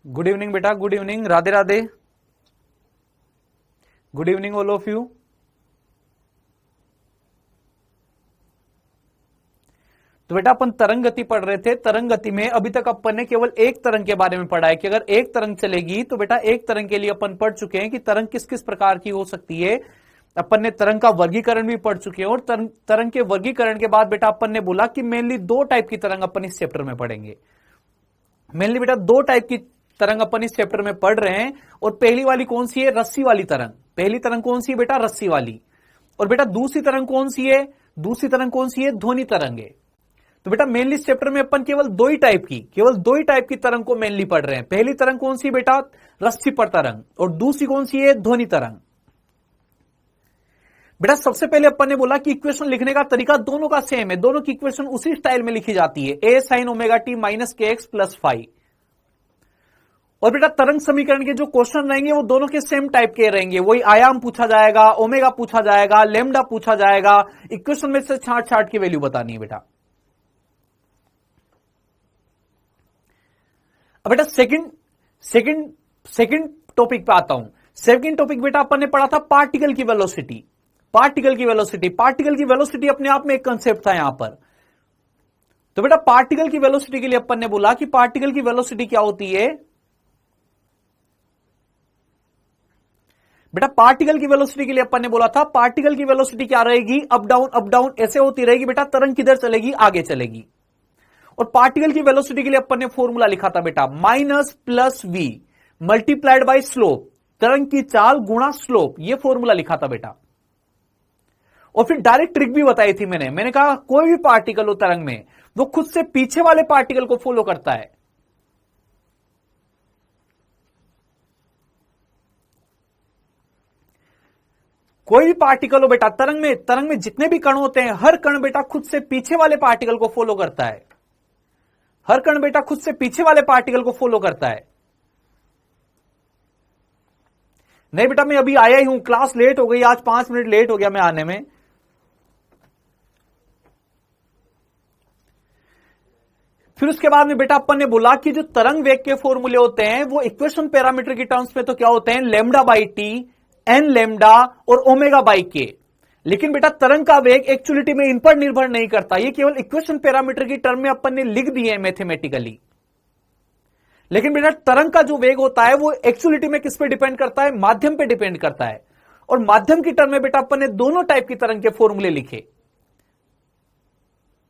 Good evening बेटा, good evening, Radhe Radhe. Good evening all of you. तो बेटा अपन तरंग गति पढ़ रहे थे। तरंग गति में अभी तक अपन ने केवल एक तरंग के बारे में पढ़ा है कि अगर एक तरंग चलेगी तो बेटा एक तरंग के लिए अपन पढ़ चुके हैं कि तरंग किस किस प्रकार की हो सकती है। अपन ने तरंग का वर्गीकरण भी पढ़ चुके हैं और तरंग के वर्गीकरण के बाद बेटा अपन ने बोला कि मेनली दो टाइप की तरंग अपन इस चैप्टर में पढ़ेंगे। मेनली बेटा दो टाइप की तरंग अपन इस चैप्टर में पढ़ रहे हैं। और पहली वाली कौन सी है? रस्सी वाली तरंग। पहली तरंग कौन सी है बेटा? रस्सी वाली। और बेटा दूसरी तरंग कौन सी है? दूसरी तरंग कौन सी है? ध्वनि तरंग है। तो बेटा मेनली इस चैप्टर में अपन केवल दो ही टाइप की तरंग को मेनली पढ़ रहे हैं। पहली तरंग कौन सी बेटा? रस्सी पर तरंग। और दूसरी कौन सी है? ध्वनि तरंग। बेटा सबसे पहले अपन ने बोला कि इक्वेशन लिखने का तरीका दोनों का सेम है, दोनों की इक्वेशन उसी स्टाइल में लिखी जाती है, a sin omega T minus K X plus five. और बेटा तरंग समीकरण के जो क्वेश्चन रहेंगे वो दोनों के सेम टाइप के रहेंगे। वही आयाम पूछा जाएगा, ओमेगा पूछा जाएगा, लेमडा पूछा जाएगा। इक्वेशन में से छाट छाट की वैल्यू बतानी है बेटा। अब बेटा सेकंड टॉपिक पे आता हूं। सेकंड टॉपिक बेटा अपन ने पढ़ा था पार्टिकल की वेलोसिटी। पार्टिकल की वेलोसिटी अपने आप में एक कंसेप्ट था यहां पर। तो बेटा पार्टिकल की वेलोसिटी के लिए अपन ने बोला कि पार्टिकल की वेलोसिटी क्या होती है। बेटा पार्टिकल की वेलोसिटी के लिए अपन ने बोला था पार्टिकल की वेलोसिटी क्या रहेगी? अप डाउन ऐसे होती रहेगी बेटा। तरंग किधर चलेगी? आगे चलेगी। और पार्टिकल की वेलोसिटी के लिए अपन ने फॉर्मूला लिखा था बेटा minus plus v multiplied by slope. तरंग की चाल गुणा स्लोप, ये फॉर्मूला लिखा था बेटा। और फिर डायरेक्ट ट्रिक भी बताई थी मैंने कहा कोई भी पार्टिकल हो तरंग में वो खुद से पीछे वाले पार्टिकल को फॉलो करता है। कोई भी पार्टिकल हो बेटा तरंग में जितने भी कण होते हैं हर कण बेटा खुद से पीछे वाले पार्टिकल को फॉलो करता है। हर कण बेटा खुद से पीछे वाले पार्टिकल को फॉलो करता है। नहीं बेटा मैं अभी आया ही हूं, क्लास लेट हो गई, आज 5 मिनट लेट हो गया मैं आने में। फिर उसके बाद में बेटा अपन ने बोला कि जो तरंग वेग के फॉर्मूले होते हैं वो इक्वेशन पैरामीटर की टर्म्स में तो क्या होते हैं? Lambda by T, N lambda और ओमेगा बाई के। लेकिन बेटा तरंग का वेग एक्चुअलिटी में इन पर निर्भर नहीं करता, ये केवल इक्वेशन पैरामीटर की टर्म में अपन ने लिख दिए मैथमेटिकली। लेकिन बेटा तरंग का जो वेग होता है वो एक्चुअलिटी में किस पे डिपेंड करता है? माध्यम पे डिपेंड करता है। और माध्यम की टर्म में बेटा अपन ने दोनों टाइप की तरंग के फॉर्मूले लिखे।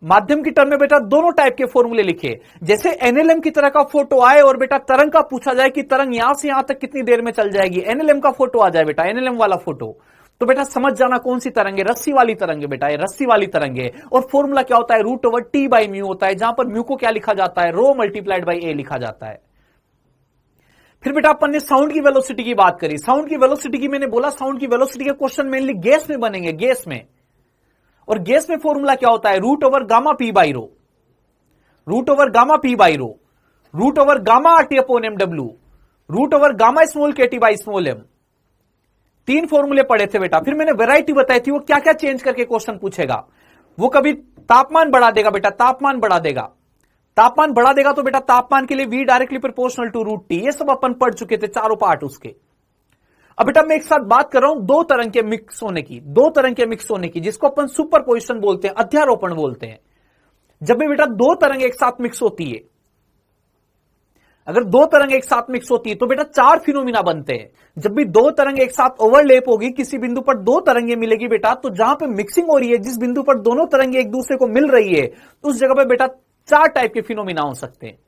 माध्यम की टर्म में बेटा दोनों टाइप के फॉर्मूले लिखे। जैसे एनएलएम की तरह का फोटो आए और बेटा तरंग का पूछा जाए कि तरंग यहां से यहां तक कितनी देर में चल जाएगी, एनएलएम का फोटो आ जाए बेटा, एनएलएम वाला फोटो, तो बेटा समझ जाना कौन सी तरंग है? रस्सी वाली तरंग है बेटा, ये रस्सी वाली तरंग है। और फॉर्मूला क्या होता है? Root over T by mu होता है, जहां पर म्यू को क्या लिखा जाता है? रो मल्टीप्लाइड बाई ए लिखा जाता है। फिर बेटा अपन ने साउंड की वेलोसिटी की बात करी। साउंड की वेलोसिटी की मैंने बोला साउंड की वेलोसिटी के क्वेश्चन मेनली गैस में बनेंगे, गैस में। और गैस में फॉर्मूला क्या होता है? Root over gamma P by rho, root over gamma P by rho, root over gamma R T upon M W, root over gamma small K T by small M. 3 फॉर्मूले पढ़े थे बेटा। फिर मैंने वैरायटी बताई थी वो क्या क्या चेंज करके क्वेश्चन पूछेगा। वो कभी तापमान बढ़ा देगा बेटा, तापमान बढ़ा देगा, तापमान बढ़ा देगा तो बेटा तापमान के लिए v directly proportional to root T. ये सब अपन पढ़ चुके थे, चारों पार्ट उसके। अब बेटा मैं एक साथ बात कर रहा हूं दो तरंग के मिक्स होने की, जिसको अपन सुपरपोजिशन बोलते हैं, अध्यारोपण बोलते हैं। जब भी बेटा दो तरंग एक साथ मिक्स होती है, अगर दो तरंग एक साथ मिक्स होती है तो बेटा 4 फिनोमिना बनते हैं। जब भी दो तरंग एक साथ ओवरलैप होगी, किसी बिंदु पर दो तरंगे मिलेगी बेटा, तो जहां पे मिक्सिंग हो रही है, जिस बिंदु पर दोनों तरंगे एक दूसरे को मिल रही है, उस जगह पे बेटा 4 टाइप के फिनोमिना हो सकते हैं।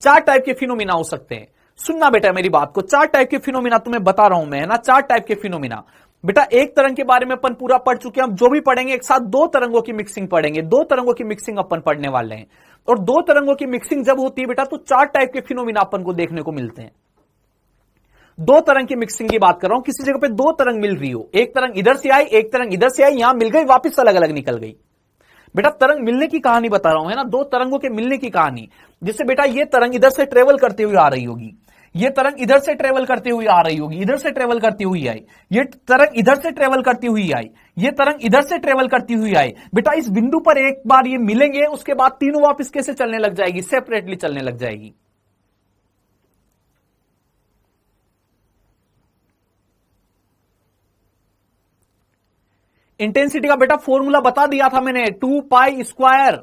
4 टाइप के फिनोमिना हो सकते हैं। सुनना बेटा मेरी बात को, 4 टाइप के फिनोमिना तुम्हें बता रहा हूं मैं, है ना। 4 टाइप के फिनोमिना बेटा। एक तरंग के बारे में अपन पूरा पढ़ चुके हैं। हम जो भी पढ़ेंगे एक साथ दो तरंगों की मिक्सिंग पढ़ेंगे, दो तरंगों की मिक्सिंग अपन पढ़ने वाले हैं। और दो तरंगों की मिक्सिंग जब होती है बेटा तो 4 टाइप के फिनोमिना अपन को देखने को मिलते हैं। दो तरंग की मिक्सिंग की बात कर रहा हूं, किसी जगह पे दो तरंग मिल रही हो, एक तरंग इधर से आई, एक तरंग इधर से आई, यहां मिल गई, वापस अलग अलग निकल गई। बेटा तरंग मिलने की कहानी बता रहा हूं, है ना, दो तरंगों के मिलने की कहानी। जिससे बेटा ये तरंग इधर से ट्रेवल करती हुई आ रही होगी, ये तरंग इधर से ट्रेवल करती हुई आ रही होगी, इधर से ट्रेवल करती हुई आई, ये तरंग इधर से ट्रेवल करती हुई आई, ये तरंग इधर से ट्रेवल करती हुई आई। बेटा इस बिंदु पर एक बार ये मिलेंगे, उसके बाद तीनों वापस कैसे चलने लग जाएगी, सेपरेटली चलने लग जाएगी। इंटेंसिटी का बेटा फॉर्मूला बता दिया था मैंने, 2 पाई स्क्वायर।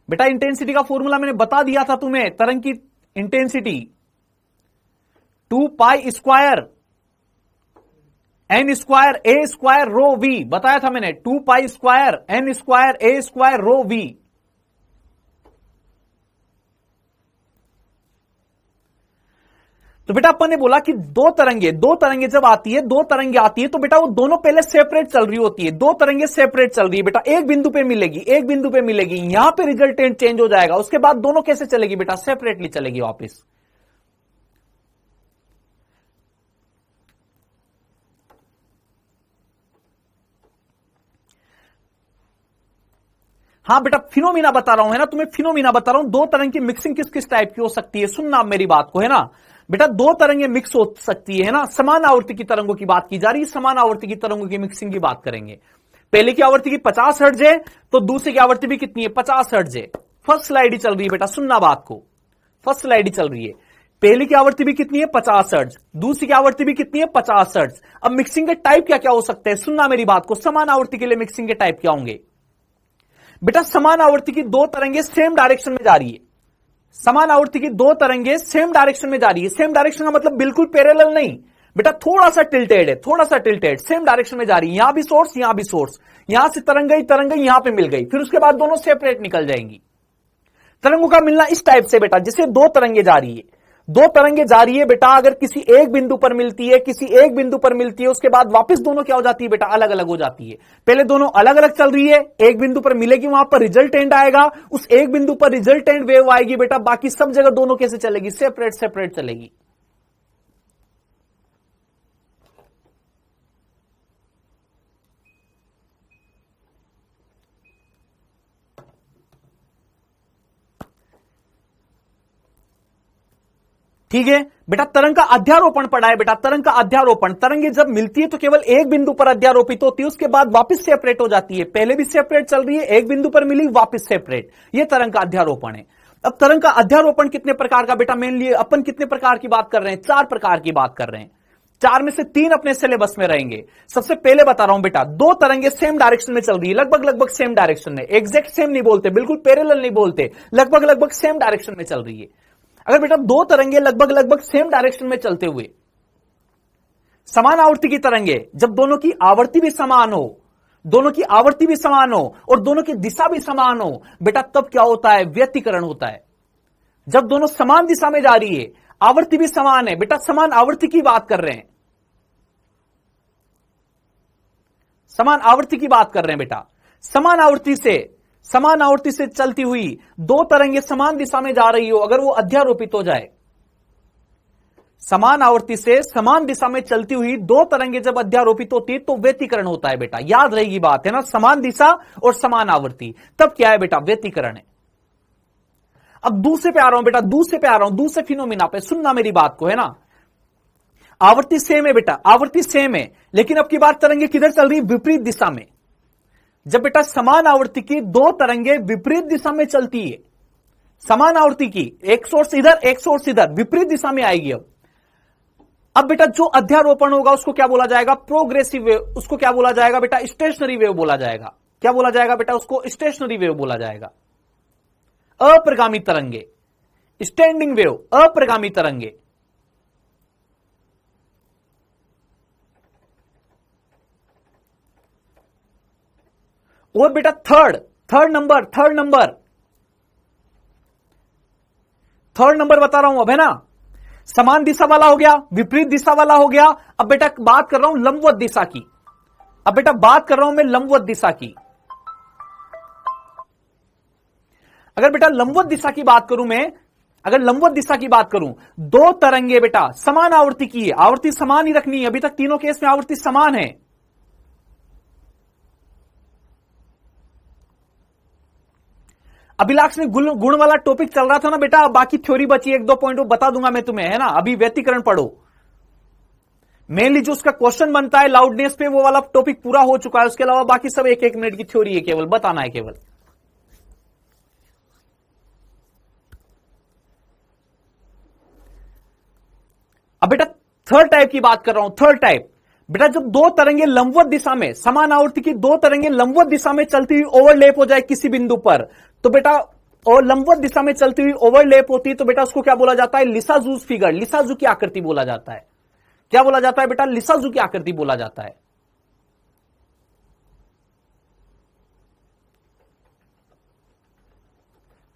बेटा इंटेंसिटी का फॉर्मूला मैंने बता दिया था तुम्हें, तरंग की intensity 2 pi square N square A square rho V, बताया था मैंने, 2 pi square N square A square rho V. तो बेटा अपन ने बोला कि दो तरंगे जब आती है, दो तरंगे आती है तो बेटा वो दोनों पहले सेपरेट चल रही होती है, दो तरंगे सेपरेट चल रही है बेटा, एक बिंदु पे मिलेगी, एक बिंदु पे मिलेगी, यहां पे रिजल्टेंट चेंज हो जाएगा, उसके बाद दोनों कैसे चलेगी बेटा, सेपरेटली चलेगी वापस। हाँ बेटा फिनोमिना बता रहा हूं, है ना, तुम्हें फिनोमिना बता रहा हूं, दो तरंग की मिक्सिंग किस किस टाइप की हो सकती है, सुनना मेरी बात को, है ना बेटा, दो तरंगे मिक्स हो सकती है ना, समान आवृत्ति की तरंगों की बात की जा रही है, समान आवृत्ति की तरंगों की मिक्सिंग की बात करेंगे। पहले की आवृत्ति की 50 हर्ट्ज है तो दूसरी की आवृत्ति भी कितनी है, 50 हर्ट्ज है। फर्स्ट स्लाइड ही चल रही है बेटा, सुनना बात को, फर्स्ट स्लाइड ही चल रही है। पहली की आवृत्ति भी कितनी है, 50 हर्ट्ज, दूसरी की आवृत्ति भी कितनी है, 50 हर्ट्ज। अब मिक्सिंग के टाइप क्या क्या हो सकते हैं, सुनना मेरी बात को, समान आवृत्ति के लिए मिक्सिंग के टाइप क्या होंगे बेटा, समान आवृत्ति की दो तरंगे सेम डायरेक्शन में जा रही है, समान आवृत्ति की दो तरंगे सेम डायरेक्शन में जा रही है, सेम डायरेक्शन का मतलब बिल्कुल पैरेलल नहीं बेटा, थोड़ा सा टिल्टेड है, थोड़ा सा टिल्टेड, सेम डायरेक्शन में जा रही है, यहां भी सोर्स यहां भी सोर्स, यहां से तरंग गई यहां पे मिल गई, फिर उसके बाद दोनों सेपरेट निकल जाएंगी। तरंगों का मिलना इस टाइप से बेटा, जैसे दो तरंगे जा रही है, दो तरंगे जा रही है बेटा, अगर किसी एक बिंदु पर मिलती है, किसी एक बिंदु पर मिलती है, उसके बाद वापस दोनों क्या हो जाती है बेटा, अलग अलग हो जाती है। पहले दोनों अलग अलग चल रही है, एक बिंदु पर मिलेगी, वहां पर रिजल्टेंट आएगा, उस एक बिंदु पर रिजल्टेंट वेव आएगी बेटा, बाकी सब जगह दोनों कैसे चलेगी, सेपरेट सेपरेट चलेगी। ठीक है बेटा, तरंग का अध्यारोपण पढ़ा है बेटा, तरंग का अध्यारोपण, तरंगे जब मिलती है तो केवल एक बिंदु पर अध्यारोपित होती है, उसके बाद वापस सेपरेट हो जाती है, पहले भी सेपरेट चल रही है, एक बिंदु पर मिली वापस सेपरेट, ये तरंग का अध्यारोपण है। अब तरंग का अध्यारोपण कितने प्रकार का बेटा, मेनली अपन कितने प्रकार की बात कर रहे हैं, 4 प्रकार की बात कर रहे हैं, 4 में से 3 अपने सिलेबस में रहेंगे। सबसे पहले बता रहा हूं बेटा, दो तरंगे सेम डायरेक्शन में चल रही है, लगभग लगभग सेम डायरेक्शन में, एग्जैक्ट सेम नहीं बोलते, बिल्कुल पैरेलल नहीं बोलते, लगभग लगभग सेम डायरेक्शन में चल रही है। अगर बेटा दो तरंगे लगभग लगभग सेम डायरेक्शन में चलते हुए, समान आवृत्ति की तरंगे, जब दोनों की आवृत्ति भी समान हो, दोनों की आवृत्ति भी समान हो और दोनों की दिशा भी समान हो बेटा, तब क्या होता है, व्यतिकरण होता है। जब दोनों समान दिशा में जा रही है, आवृत्ति भी समान है बेटा, समान आवृत्ति की बात कर रहे हैं, समान आवृत्ति की बात कर रहे हैं बेटा, समान आवृत्ति से चलती हुई दो तरंगे समान दिशा में जा रही हो, अगर वो अध्यारोपित हो जाए, समान आवृत्ति से समान दिशा में चलती हुई दो तरंगे जब अध्यारोपित होती है तो व्यतिकरण होता है बेटा, याद रहेगी बात, है ना, समान दिशा और समान आवृत्ति, तब क्या है बेटा, व्यतिकरण है। अब दूसरे पे आ रहा हूं बेटा, दूसरे फिनोमिना पे, सुनना मेरी बात को, है ना, आवृत्ति सेम है बेटा, आवृत्ति सेम है, लेकिन अब की बार तरंगे किधर चल रही, विपरीत दिशा में। जब बेटा समान आवृत्ति की दो तरंगे विपरीत दिशा में चलती है, समान आवृत्ति की, एक सोर्स इधर एक सोर्स इधर, विपरीत दिशा में आएगी। अब बेटा जो अध्यारोपण होगा उसको क्या बोला जाएगा, प्रोग्रेसिव वेव, उसको क्या बोला जाएगा बेटा, स्टेशनरी वेव बोला जाएगा। क्या बोला जाएगा बेटा, उसको स्टेशनरी वेव बोला जाएगा। अप्रगामी तरंगे, स्टैंडिंग वेव, अप्रगामी तरंगे। और बेटा थर्ड नंबर बता रहा हूं अब, है ना, समान दिशा वाला हो गया, विपरीत दिशा वाला हो गया। अब बेटा बात कर रहा हूं लंबवत दिशा की, अब बेटा बात कर रहा हूं मैं लंबवत दिशा की। अगर बेटा लंबवत दिशा की बात करूं मैं, अगर लंबवत दिशा की बात करूं, दो तरंगे बेटा समान आवृत्ति की है, आवृत्ति समान ही रखनी है, अभी तक तीनों केस में आवृत्ति समान है। अभिलाष ने गुण वाला टॉपिक चल रहा था ना बेटा, बाकी थ्योरी बची, एक दो पॉइंट बता दूंगा मैं तुम्हें, है ना। अभी व्यतिकरण पढ़ो, मेनली जो उसका क्वेश्चन बनता है लाउडनेस पे, वो वाला टॉपिक पूरा हो चुका है। उसके अलावा बाकी सब एक एक मिनट की थ्योरी है, केवल बताना है केवल। अब बेटा थर्ड टाइप की बात कर रहा हूं, थर्ड टाइप। बेटा जब दो तरंगे लंबवत दिशा में, समान आवर्ती की दो तरंगे लंबवत दिशा में चलती हुई ओवरलैप हो जाए किसी बिंदु पर, तो बेटा, और लंबवत दिशा में चलती हुई ओवरलैप होती है, तो बेटा उसको क्या बोला जाता है? लिसाजूस फिगर, लिसाजू की आकृति बोला जाता है। क्या बोला जाता है बेटा? लिसाजू की आकृति बोला जाता है।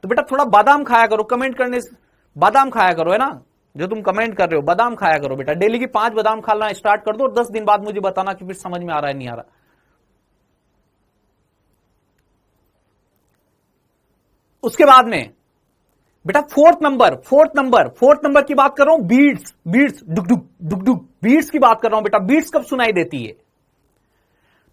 तो बेटा थोड़ा बादाम खाया करो, कमेंट करने से बादाम खाया करो, है ना, जो तुम कमेंट कर रहे हो, बादाम खाया करो बेटा। डेली की 5 बादाम खाना स्टार्ट कर दो और 10 दिन बाद मुझे बताना कि फिर समझ में आ रहा है नहीं आ रहा। उसके बाद में बेटा फोर्थ नंबर की बात कर रहा हूं, बीट्स, डुक डुक डुक डुक, बीट्स की बात कर रहा हूं बेटा। बीट्स कब सुनाई देती है?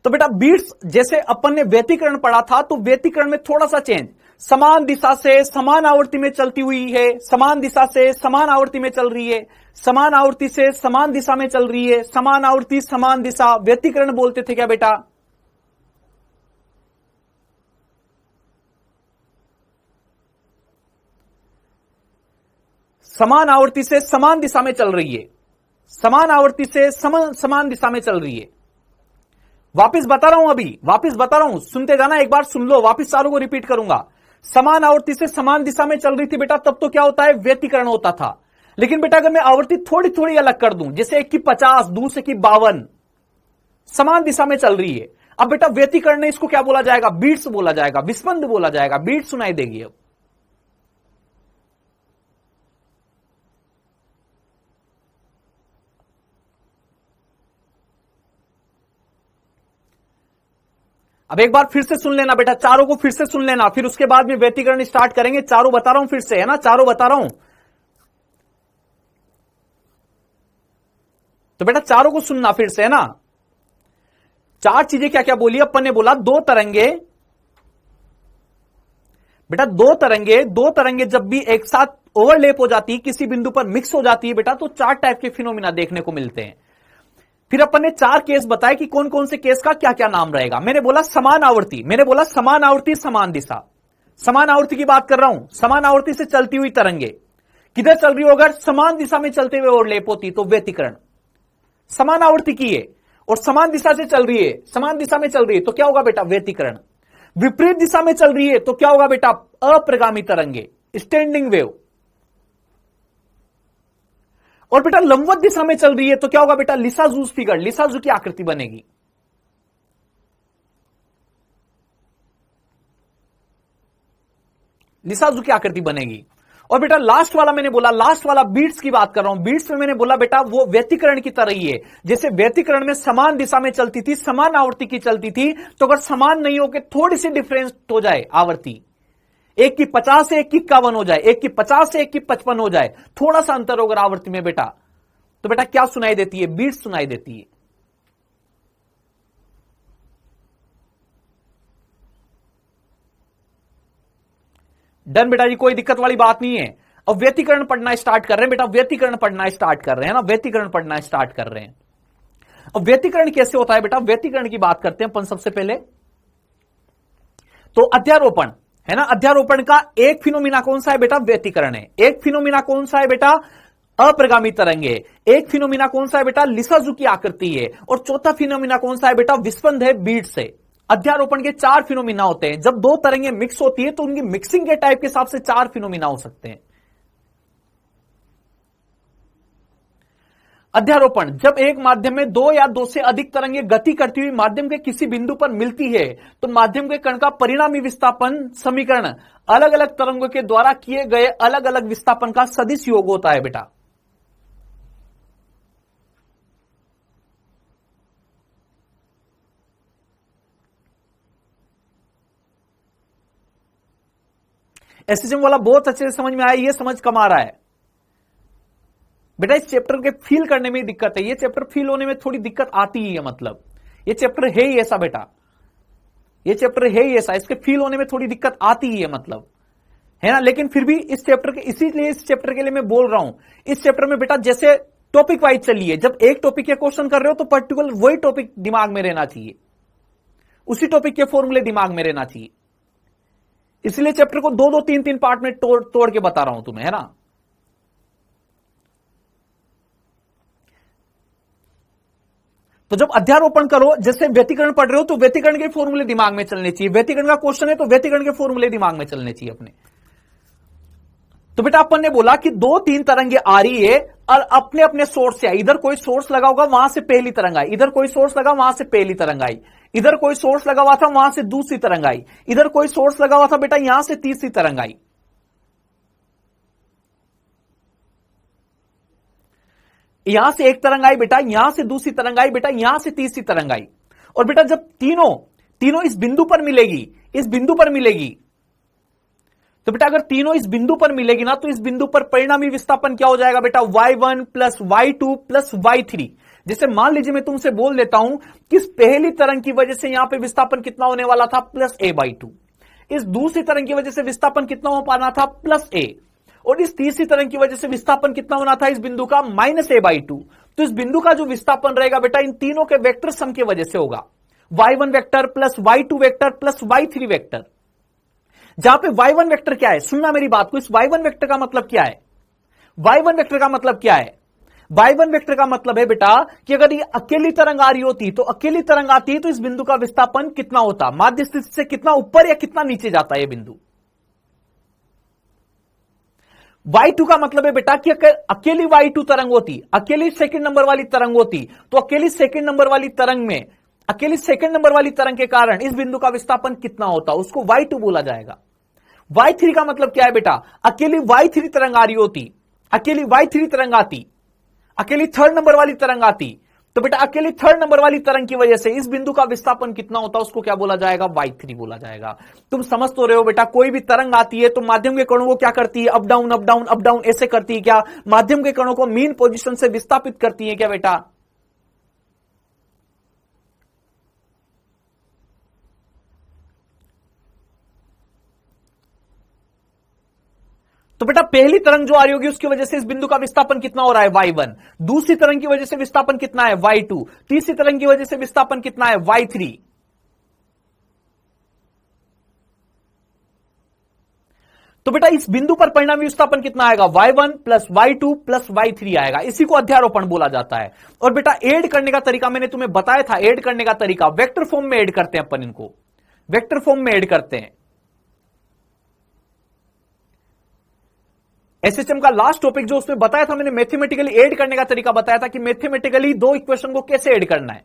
तो बेटा बीट्स, जैसे अपन ने व्यतिकरण पढ़ा था, तो व्यतिकरण में थोड़ा सा चेंज, समान दिशा से समान आवर्ती में चलती हुई है, समान दिशा से समान आवर्ती में चल रही है, समान आवर्ती से समान दिशा में चल रही है, समान आवर्ती समान दिशा, व्यतिकरण बोलते थे क्या बेटा? समान आवर्ती से समान दिशा में चल रही है, समान आवर्ती से समान दिशा में चल रही है। वापिस बता रहा हूं, अभी वापिस बता रहा हूं, सुनते जाना, एक बार सुन लो, वापिस चारों को रिपीट करूंगा। समान आवर्ती से समान दिशा में चल रही थी बेटा, तब तो क्या होता है? व्यतिकरण होता था। लेकिन बेटा अगर मैं आवर्ती थोड़ी थोड़ी अलग कर दूं, जैसे एक की 50, दूसरे की 52, समान दिशा में चल रही है, अब बेटा व्यतिकरण ने इसको क्या बोला जाएगा? बीट्स बोला जाएगा, विस्पंद बोला जाएगा, बीट सुनाई देगी। अब एक बार फिर से सुन लेना बेटा, चारों को फिर से सुन लेना, फिर उसके बाद में व्यतिकरण स्टार्ट करेंगे। चारों बता रहा हूं फिर से, है ना, चारों बता रहा हूं। तो बेटा चारों को सुनना फिर से, है ना। 4 चीजें क्या क्या बोली अपन ने? बोला दो तरंगे, बेटा दो तरंगे जब भी एक साथ ओवरलैप हो जाती है, किसी बिंदु पर मिक्स हो जाती है बेटा, तो 4 टाइप के फिनोमिना देखने को मिलते हैं। फिर अपन ने 4 केस बताए कि कौन कौन से केस का क्या क्या नाम रहेगा। मैंने बोला समान आवर्ती समान दिशा, समान आवर्ती की बात कर रहा हूं। समान आवर्ती से चलती हुई तरंगे किधर चल रही हो? अगर समान दिशा में चलते हुए ओवरलैप होती तो व्यतिकरण। समान आवर्ती की है और समान दिशा से चल रही है, समान दिशा में चल रही है, तो क्या होगा बेटा? व्यतिकरण। विपरीत दिशा में चल रही है तो क्या होगा बेटा? अप्रगामी तरंगे, स्टैंडिंग वेव। और बेटा लंबवत दिशा में चल रही है तो क्या होगा बेटा? लिसाजूस फिगर, लिसाजू की आकृति बनेगी। लिसाजू की आकृति बनेगी। और बेटा लास्ट वाला मैंने बोला, लास्ट वाला बीट्स की बात कर रहा हूं। बीट्स में मैंने बोला बेटा वो व्यतिकरण की तरह ही है। जैसे व्यतिकरण में समान दिशा में चलती थी, समान आवर्ती की चलती थी, तो अगर समान नहीं होकर थोड़ी सी डिफरेंस हो जाए आवर्ती, एक की 50 से एक की 51 हो जाए, एक की 50 से एक की 55 हो जाए, थोड़ा सा अंतर होगा आवर्ती में बेटा, तो बेटा क्या सुनाई देती है? बीट सुनाई देती है। डन बेटा जी, कोई दिक्कत वाली बात नहीं है। अब व्यतिकरण पढ़ना स्टार्ट कर रहे हैं बेटा, व्यतिकरण पढ़ना स्टार्ट कर रहे हैं ना, व्यतिकरण पढ़ना स्टार्ट कर रहे हैं। अब व्यतिकरण कैसे होता है बेटा? व्यतिकरण की बात करते हैं अपन सबसे पहले। तो अध्यारोपण है ना, अध्यारोपण का एक फिनोमिना कौन सा है बेटा? व्यतिकरण है। एक फिनोमिना कौन सा है बेटा? अप्रगामी तरंगे। एक फिनोमिना कौन सा है बेटा? लिसाजू की आकृति है। और चौथा फिनोमिना कौन सा है बेटा? विस्पंद है, बीट से। अध्यारोपण के 4 फिनोमिना होते हैं। जब दो तरंगे मिक्स होती है तो उनकी मिक्सिंग के टाइप के हिसाब से 4 फिनोमिना हो सकते हैं। अध्यारोपण, जब एक माध्यम में 2 या 2 से अधिक तरंगे गति करती हुई माध्यम के किसी बिंदु पर मिलती है, तो माध्यम के कण का परिणामी विस्थापन समीकरण अलग अलग तरंगों के द्वारा किए गए अलग अलग विस्थापन का सदिश योग होता है बेटा। एसएसएम वाला बहुत अच्छे से समझ में आया, ये समझ कम आ रहा है बेटा। इस चैप्टर के फील करने में दिक्कत है, ये चैप्टर फील होने में थोड़ी दिक्कत आती ही है, मतलब ये चैप्टर है ही ऐसा बेटा, ये चैप्टर है ही ऐसा, इसके फील होने में थोड़ी दिक्कत आती ही है, मतलब है ना। लेकिन फिर भी इस चैप्टर के, इसीलिए इस चैप्टर के लिए मैं बोल रहा हूं, इस चैप्टर में बेटा जैसे टॉपिक वाइज चलिए, जब एक टॉपिक के क्वेश्चन कर रहे हो तो पर्टिकुलर वही टॉपिक दिमाग में रहना चाहिए, उसी टॉपिक के फॉर्मूले दिमाग में रहना चाहिए। इसलिए चैप्टर को दो दो तीन तीन पार्ट में तोड़ के बता रहा हूं तुम्हें, है ना। तो जब अध्यारोपण करो, जैसे व्यतिकरण पढ़ रहे हो तो व्यतिकरण के फॉर्मूले दिमाग में चलने चाहिए, व्यतिकरण का क्वेश्चन है तो व्यतिकरण के फॉर्मूले दिमाग में चलने चाहिए अपने। तो बेटा अपन ने बोला कि दो तीन तरंगे आ रही है और अपने अपने सोर्स से आई, इधर कोई सोर्स लगा होगा वहां से पहली तरंग आई, इधर कोई सोर्स लगा वहां से पहली तरंग आई, इधर कोई सोर्स लगा हुआ था वहां से दूसरी तरंग आई, इधर कोई सोर्स लगा हुआ था बेटा यहां से तीसरी तरंग आई। यहां से एक तरंग आई बेटा, यहां से दूसरी तरंग आई बेटा, यहां से तीसरी तरंग आई। और बेटा जब तीनों इस बिंदु पर मिलेगी, इस बिंदु पर मिलेगी, तो बेटा अगर तीनों इस बिंदु पर मिलेगी ना, तो इस बिंदु पर परिणामी विस्थापन क्या हो जाएगा बेटा, y1 plus y2 plus y3। जैसे मान लीजिए मैं तुमसे बोल देता हूं कि इस पहली तरंग की वजह से यहां पे विस्थापन कितना होने वाला था, प्लस a/2। इस दूसरी तरंग की वजह से विस्थापन कितना हो पाना था, प्लस a। और इस तीसरी तरंग की वजह से विस्थापन कितना होना था इस बिंदु का, माइनस a/2। तो इस बिंदु का जो विस्थापन रहेगा बेटा इन तीनों के वेक्टर सम की वजह से होगा, y1 vector plus y2 vector plus y3 vector. जहां पे y1 वेक्टर क्या है, सुनना मेरी बात को, इस y1 वेक्टर का मतलब क्या है, y1 वेक्टर का मतलब क्या है, y1 वेक्टर का मतलब है बेटा कि अगर ये अकेली तरंग आ रही होती, तो अकेली तरंग आती है तो इस बिंदु का विस्थापन कितना होता, माध्य स्थिति से कितना ऊपर या कितना नीचे जाता है ये बिंदु। y2 का मतलब है बेटा कि अगर अकेली y2 तरंग होती, अकेली सेकंड नंबर वाली तरंग होती, तो अकेली सेकंड नंबर वाली तरंग में, अकेली सेकंड नंबर वाली तरंग के कारण इस बिंदु का विस्थापन कितना होता, उसको y2 बोला जाएगा। y3 का मतलब क्या है बेटा, अकेली y3 तरंग आ रही होती, अकेली y3 तरंग आती, अकेली थर्ड नंबर वाली तरंग आती, तो बेटा अकेली थर्ड नंबर वाली तरंग की वजह से इस बिंदु का विस्थापन कितना होता है, उसको क्या बोला जाएगा, y3 बोला जाएगा। तुम समझ तो रहे हो बेटा, कोई भी तरंग आती है तो माध्यम के कणों को क्या करती है, up down up down up down ऐसे करती है क्या, माध्यम के कणों को मीन पोजीशन से विस्थापित करती है क्या बेटा। तो बेटा पहली तरंग जो आ रही होगी उसकी वजह से इस बिंदु का विस्थापन कितना हो रहा है, y1। दूसरी तरंग की वजह से विस्थापन कितना है, y2। तीसरी तरंग की वजह से विस्थापन कितना है, y3। तो बेटा इस बिंदु पर परिणामी विस्थापन कितना आएगा, y1 plus y2 plus y3 आएगा। इसी को अध्यारोपण बोला जाता है। और बेटा ऐड करने का तरीका मैंने तुम्हें बताया था, ऐड करने का तरीका वेक्टर फॉर्म में ऐड करते हैं अपन, इनको वेक्टर फॉर्म में ऐड करते हैं। एसएचएम का लास्ट टॉपिक जो उसमें बताया था मैंने, मैथमेटिकली ऐड करने का तरीका बताया था कि मैथमेटिकली दो इक्वेशन को कैसे ऐड करना है।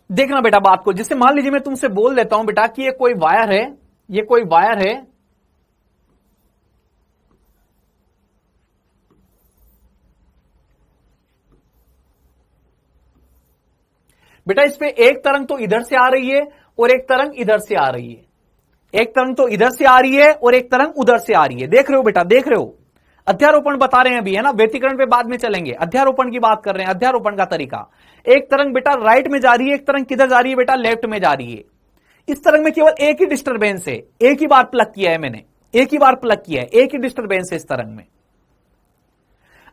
देखना बेटा बात को, जिससे मान लीजिए मैं तुमसे बोल देता हूं बेटा कि ये कोई वायर है, ये कोई वायर है, बेटा इस पे एक तरंग तो इधर से आ रही है और एक तरंग इधर से आ रही है, एक तरंग तो इधर से आ रही है और एक तरंग उधर से आ रही है। देख रहे हो बेटा, देख रहे हो, अध्यारोपण बता रहे हैं अभी, है ना, व्यतिकरण पे बाद में चलेंगे, अध्यारोपण की बात कर रहे हैं, अध्यारोपण का तरीका। एक तरंग बेटा राइट में जा रही है, एक तरंग किधर जा रही है बेटा, लेफ्ट में जा रही है। इस तरंग में केवल एक ही डिस्टर्बेंस है, एक ही बार प्लग किया है मैंने, एक ही बार प्लग किया है, एक ही डिस्टर्बेंस है इस तरंग में।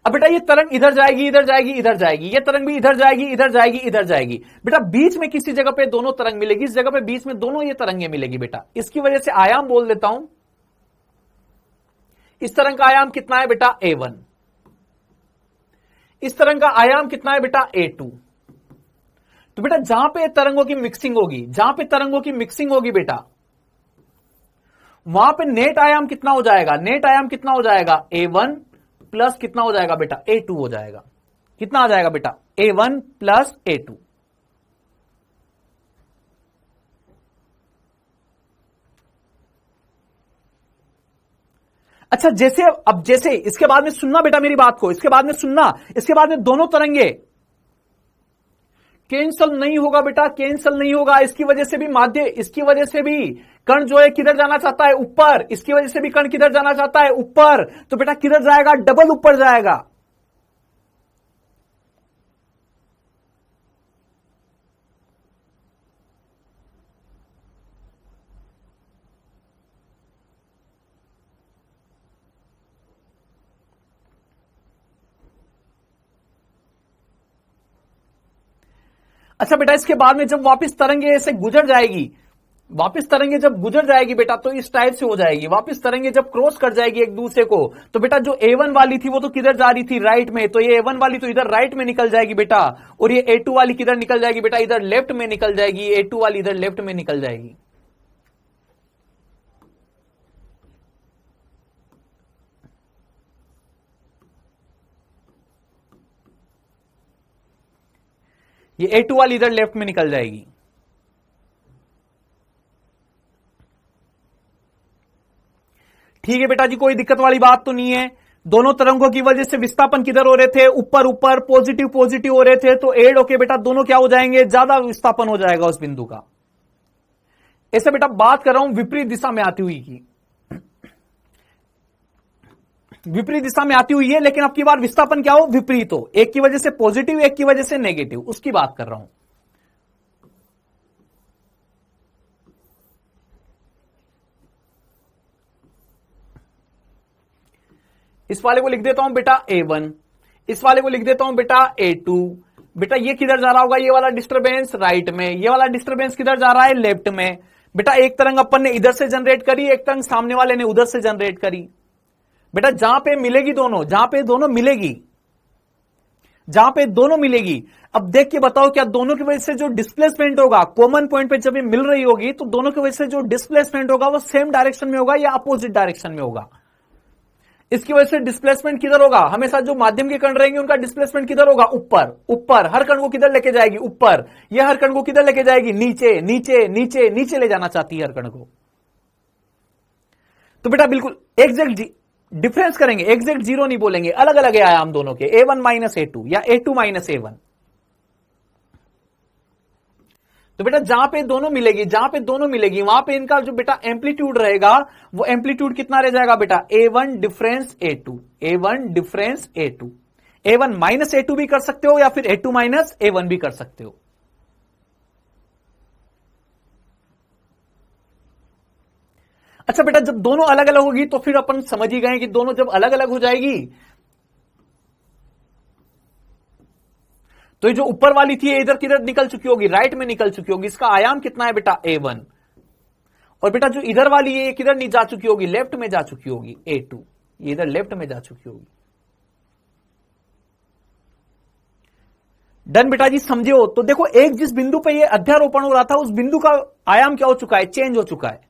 अब बेटा ये तरंग इधर जाएगी, इधर जाएगी, इधर जाएगी, ये तरंग भी इधर जाएगी, इधर जाएगी, इधर जाएगी। बेटा बीच में किसी जगह पे दोनों तरंग मिलेगी, इस जगह पे बीच में दोनों ये तरंगे मिलेगी बेटा। इसकी वजह से आयाम बोल देता हूं, इस तरंग का आयाम कितना है बेटा, a1। इस तरंग का आयाम कितना है बेटा, a2। तो बेटा जहां पे तरंगों की मिक्सिंग होगी, जहां पे तरंगों की मिक्सिंग होगी बेटा, वहां पे नेट आयाम कितना हो जाएगा, नेट आयाम कितना हो जाएगा, a1 प्लस कितना हो जाएगा बेटा, a2 हो जाएगा। कितना आ जाएगा बेटा, a1 प्लस a2। अच्छा जैसे, अब जैसे इसके बाद में सुनना बेटा मेरी बात को, इसके बाद में सुनना, इसके बाद में दोनों तरंगे कैंसल नहीं होगा बेटा, कैंसल नहीं होगा। इसकी वजह से भी माध्य, इसकी वजह से भी कण जो है किधर जाना चाहता है, ऊपर। इसकी वजह से भी कण किधर जाना चाहता है, ऊपर। तो बेटा किधर जाएगा, डबल ऊपर जाएगा। अच्छा बेटा, इसके बाद में जब वापस तरंगे ऐसे गुजर जाएगी, वापस तरंगे जब गुजर जाएगी बेटा, तो इस टाइप से हो जाएगी। वापस तरंगे जब क्रॉस कर जाएगी एक दूसरे को, तो बेटा जो A1 वाली थी वो तो किधर जा रही थी, राइट में। तो ये A1 वाली तो इधर राइट में निकल जाएगी बेटा, और ये A2 वाली किधर निकल जाएगी बेटा, इधर लेफ्ट में निकल जाएगी। A2 वाली इधर लेफ्ट में निकल जाएगी। ये A2 वाली इधर लेफ्ट में निकल जाएगी। ठीक है बेटा जी, कोई दिक्कत वाली बात तो नहीं है। दोनों तरंगों की वजह से विस्थापन किधर हो रहे थे, ऊपर ऊपर, पॉजिटिव पॉजिटिव हो रहे थे। तो एड होके बेटा दोनों क्या हो जाएंगे, ज्यादा विस्थापन हो जाएगा उस बिंदु का। ऐसे बेटा बात कर रहा हूं विपरीत दिशा में आती हुई की, विपरीत दिशा में आती हुई है, लेकिन अब की बार विस्थापन क्या हो, विपरीत हो। एक की वजह से पॉजिटिव, एक की वजह से नेगेटिव, उसकी बात कर रहा हूं। इस वाले को लिख देता हूं बेटा A1, इस वाले को लिख देता हूं बेटा A2। बेटा ये किधर जा रहा होगा, ये वाला डिस्टरबेंस राइट में, ये वाला डिस्टरबेंस किधर जा रहा है, लेफ्ट में। बेटा एक तरंग अपन ने इधर से जनरेट करी, एक तरंग सामने वाले ने उधर से जनरेट करी। बेटा जहां पे मिलेगी दोनों, जहां पे दोनों मिलेगी, जहां पे दोनों मिलेगी, अब देख के बताओ क्या दोनों की वजह से जो डिस्प्लेसमेंट होगा, कॉमन पॉइंट पे जब ये मिल रही होगी, तो दोनों की वजह से जो डिस्प्लेसमेंट होगा वो सेम डायरेक्शन में होगा या अपोजिट डायरेक्शन में होगा। इसकी वजह से डिस्प्लेसमेंट किधर होगा, हमेशा जो माध्यम के कण रहेंगे उनका डिस्प्लेसमेंट किधर होगा, ऊपर ऊपर। हर कण को किधर लेके जाएगी, ऊपर। यह हर कण को किधर लेके जाएगी, नीचे नीचे नीचे नीचे ले जाना चाहती है हर कण को। तो बेटा बिल्कुल एग्जैक्ट डिफरेंस करेंगे, एग्जैक्ट जीरो नहीं बोलेंगे, अलग अलग है आयाम दोनों के, A1 माइनस A2 या A2 माइनस A1। तो बेटा जहां पे दोनों मिलेगी, जहां पे दोनों मिलेगी वहां पे इनका जो बेटा एम्पलीट्यूड रहेगा, वो एम्पलीट्यूड कितना रह जाएगा बेटा, A1 difference A2, A1 difference A2। A1 minus A2 भी कर सकते हो या फिर A2 माइनस A1 भी कर सकते हो। अच्छा बेटा जब दोनों अलग अलग होगी तो फिर अपन समझ ही गए कि दोनों जब अलग अलग हो जाएगी, तो ये जो ऊपर वाली थी इधर किधर निकल चुकी होगी, राइट में निकल चुकी होगी। इसका आयाम कितना है बेटा, A1। और बेटा जो इधर वाली है ये किधर नहीं जा चुकी होगी, लेफ्ट में जा चुकी होगी, A2। ये इधर लेफ्ट में जा चुकी होगी। डन बेटा जी, समझे हो। तो देखो एक जिस बिंदु पे ये अध्यारोपण हो रहा था, उस बिंदु का आयाम क्या हो चुका है, चेंज हो चुका है।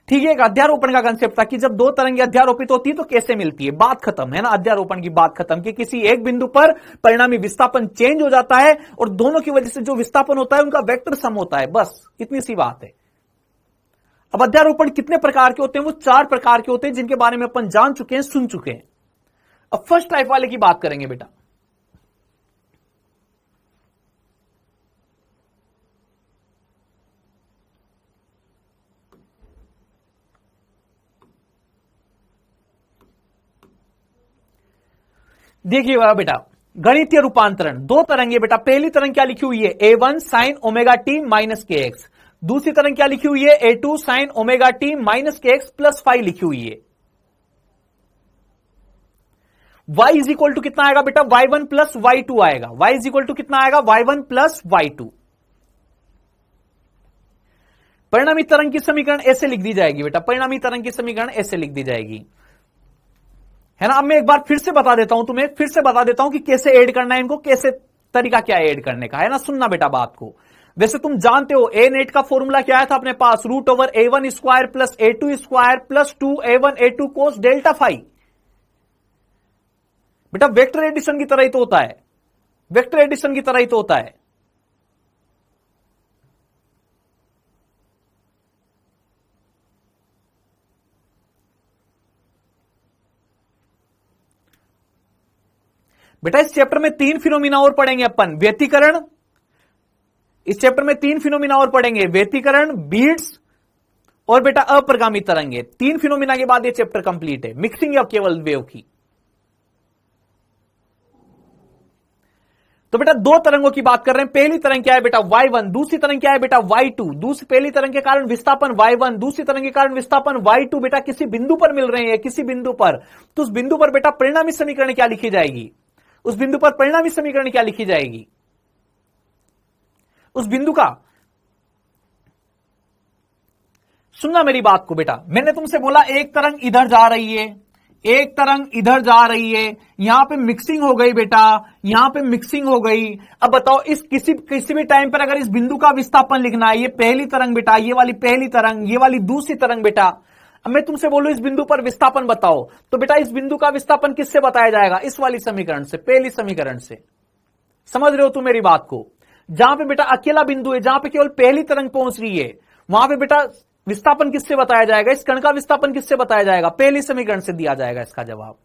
ठीक है, एक अध्यारोपण का कंसेप्ट था कि जब दो तरंगें अध्यारोपित होती है तो कैसे मिलती है, बात खत्म है ना, अध्यारोपण की बात खत्म कि किसी एक बिंदु पर परिणामी विस्थापन चेंज हो जाता है और दोनों की वजह से जो विस्थापन होता है उनका वेक्टर सम होता है, बस इतनी सी बात है। अब अध्यारोपण कितने प्रकार के होते हैं, वो 4 प्रकार के होते हैं जिनके बारे में अपन जान चुके हैं, सुन चुके हैं। अब फर्स्ट टाइप वाले की बात करेंगे बेटा। देखिएगा बेटा, गणितीय रूपांतरण, दो तरंगे बेटा। पहली तरंग क्या लिखी हुई है, A1 sine omega T minus K x. दूसरी तरंग क्या लिखी हुई है, A2 sine omega T minus K X plus 5 लिखी हुई है। y इज इक्वल टू कितना आएगा बेटा, y1 प्लस y2 आएगा। y इज इक्वल टू कितना आएगा, y1 प्लस y2। परिणामी तरंग की समीकरण ऐसे लिख दी जाएगी बेटा, परिणामी तरंग की समीकरण ऐसे लिख दी जाएगी, है ना। अब मैं एक बार फिर से बता देता हूं तुम्हें, फिर से बता देता हूं कि कैसे ऐड करना है इनको, कैसे तरीका क्या है ऐड करने का, है ना। सुनना बेटा बात को। वैसे तुम जानते हो ए नेट का फॉर्मूला क्या था अपने पास, root over A1 square plus A2 square plus 2A1 A2 cos delta phi. बेटा वेक्टर एडिशन की तरह ही तो होता है, वेक्टर एडिशन की तरह ही तो होता है। बेटा इस चैप्टर में 3 फिनोमिना और पढ़ेंगे अपन, व्यतिकरण, इस चैप्टर में 3 फिनोमिना और पढ़ेंगे, व्यतिकरण, बीट्स और बेटा अप्रगामी तरंगे। 3 फिनोमिना के बाद ये चैप्टर कंप्लीट है, मिक्सिंग या केवल वेव की। तो बेटा 2 तरंगों की बात कर रहे हैं। पहली तरंग क्या है बेटा y1, दूसरी तरंग क्या है बेटा y2। दूसरी पहली तरंग के कारण विस्थापन y1, दूसरी तरंग के कारण विस्थापन y2 बेटा किसी बिंदु पर मिल रहे हैं, किसी बिंदु पर, तो उस बिंदु पर बेटा परिणामी समीकरण क्या लिखी जाएगी, उस बिंदु पर परिणामी समीकरण क्या लिखी जाएगी, उस बिंदु का, सुनना मेरी बात को बेटा, मैंने तुमसे बोला एक तरंग इधर जा रही है, एक तरंग इधर जा रही है, यहां पे मिक्सिंग हो गई बेटा, यहां पे मिक्सिंग हो गई। अब बताओ इस किसी भी टाइम पर अगर इस बिंदु का विस्थापन लिखना है, ये पहली तरंग बेटा, ये वाली पहली तरंग, ये वाली दूसरी तरंग बेटा, अब मैं तुमसे बोलूं इस बिंदु पर विस्थापन बताओ, तो बेटा इस बिंदु का विस्थापन किससे बताया जाएगा, इस वाली समीकरण से, पहली समीकरण से। समझ रहे हो तुम मेरी बात को? जहां पे बेटा अकेला बिंदु है, जहां पे केवल पहली तरंग पहुंच रही है, वहां पे बेटा विस्थापन किससे बताया जाएगा, इस कण का विस्थापन किससे बताया जाएगा, पहली समीकरण से दिया जाएगा इसका जवाब।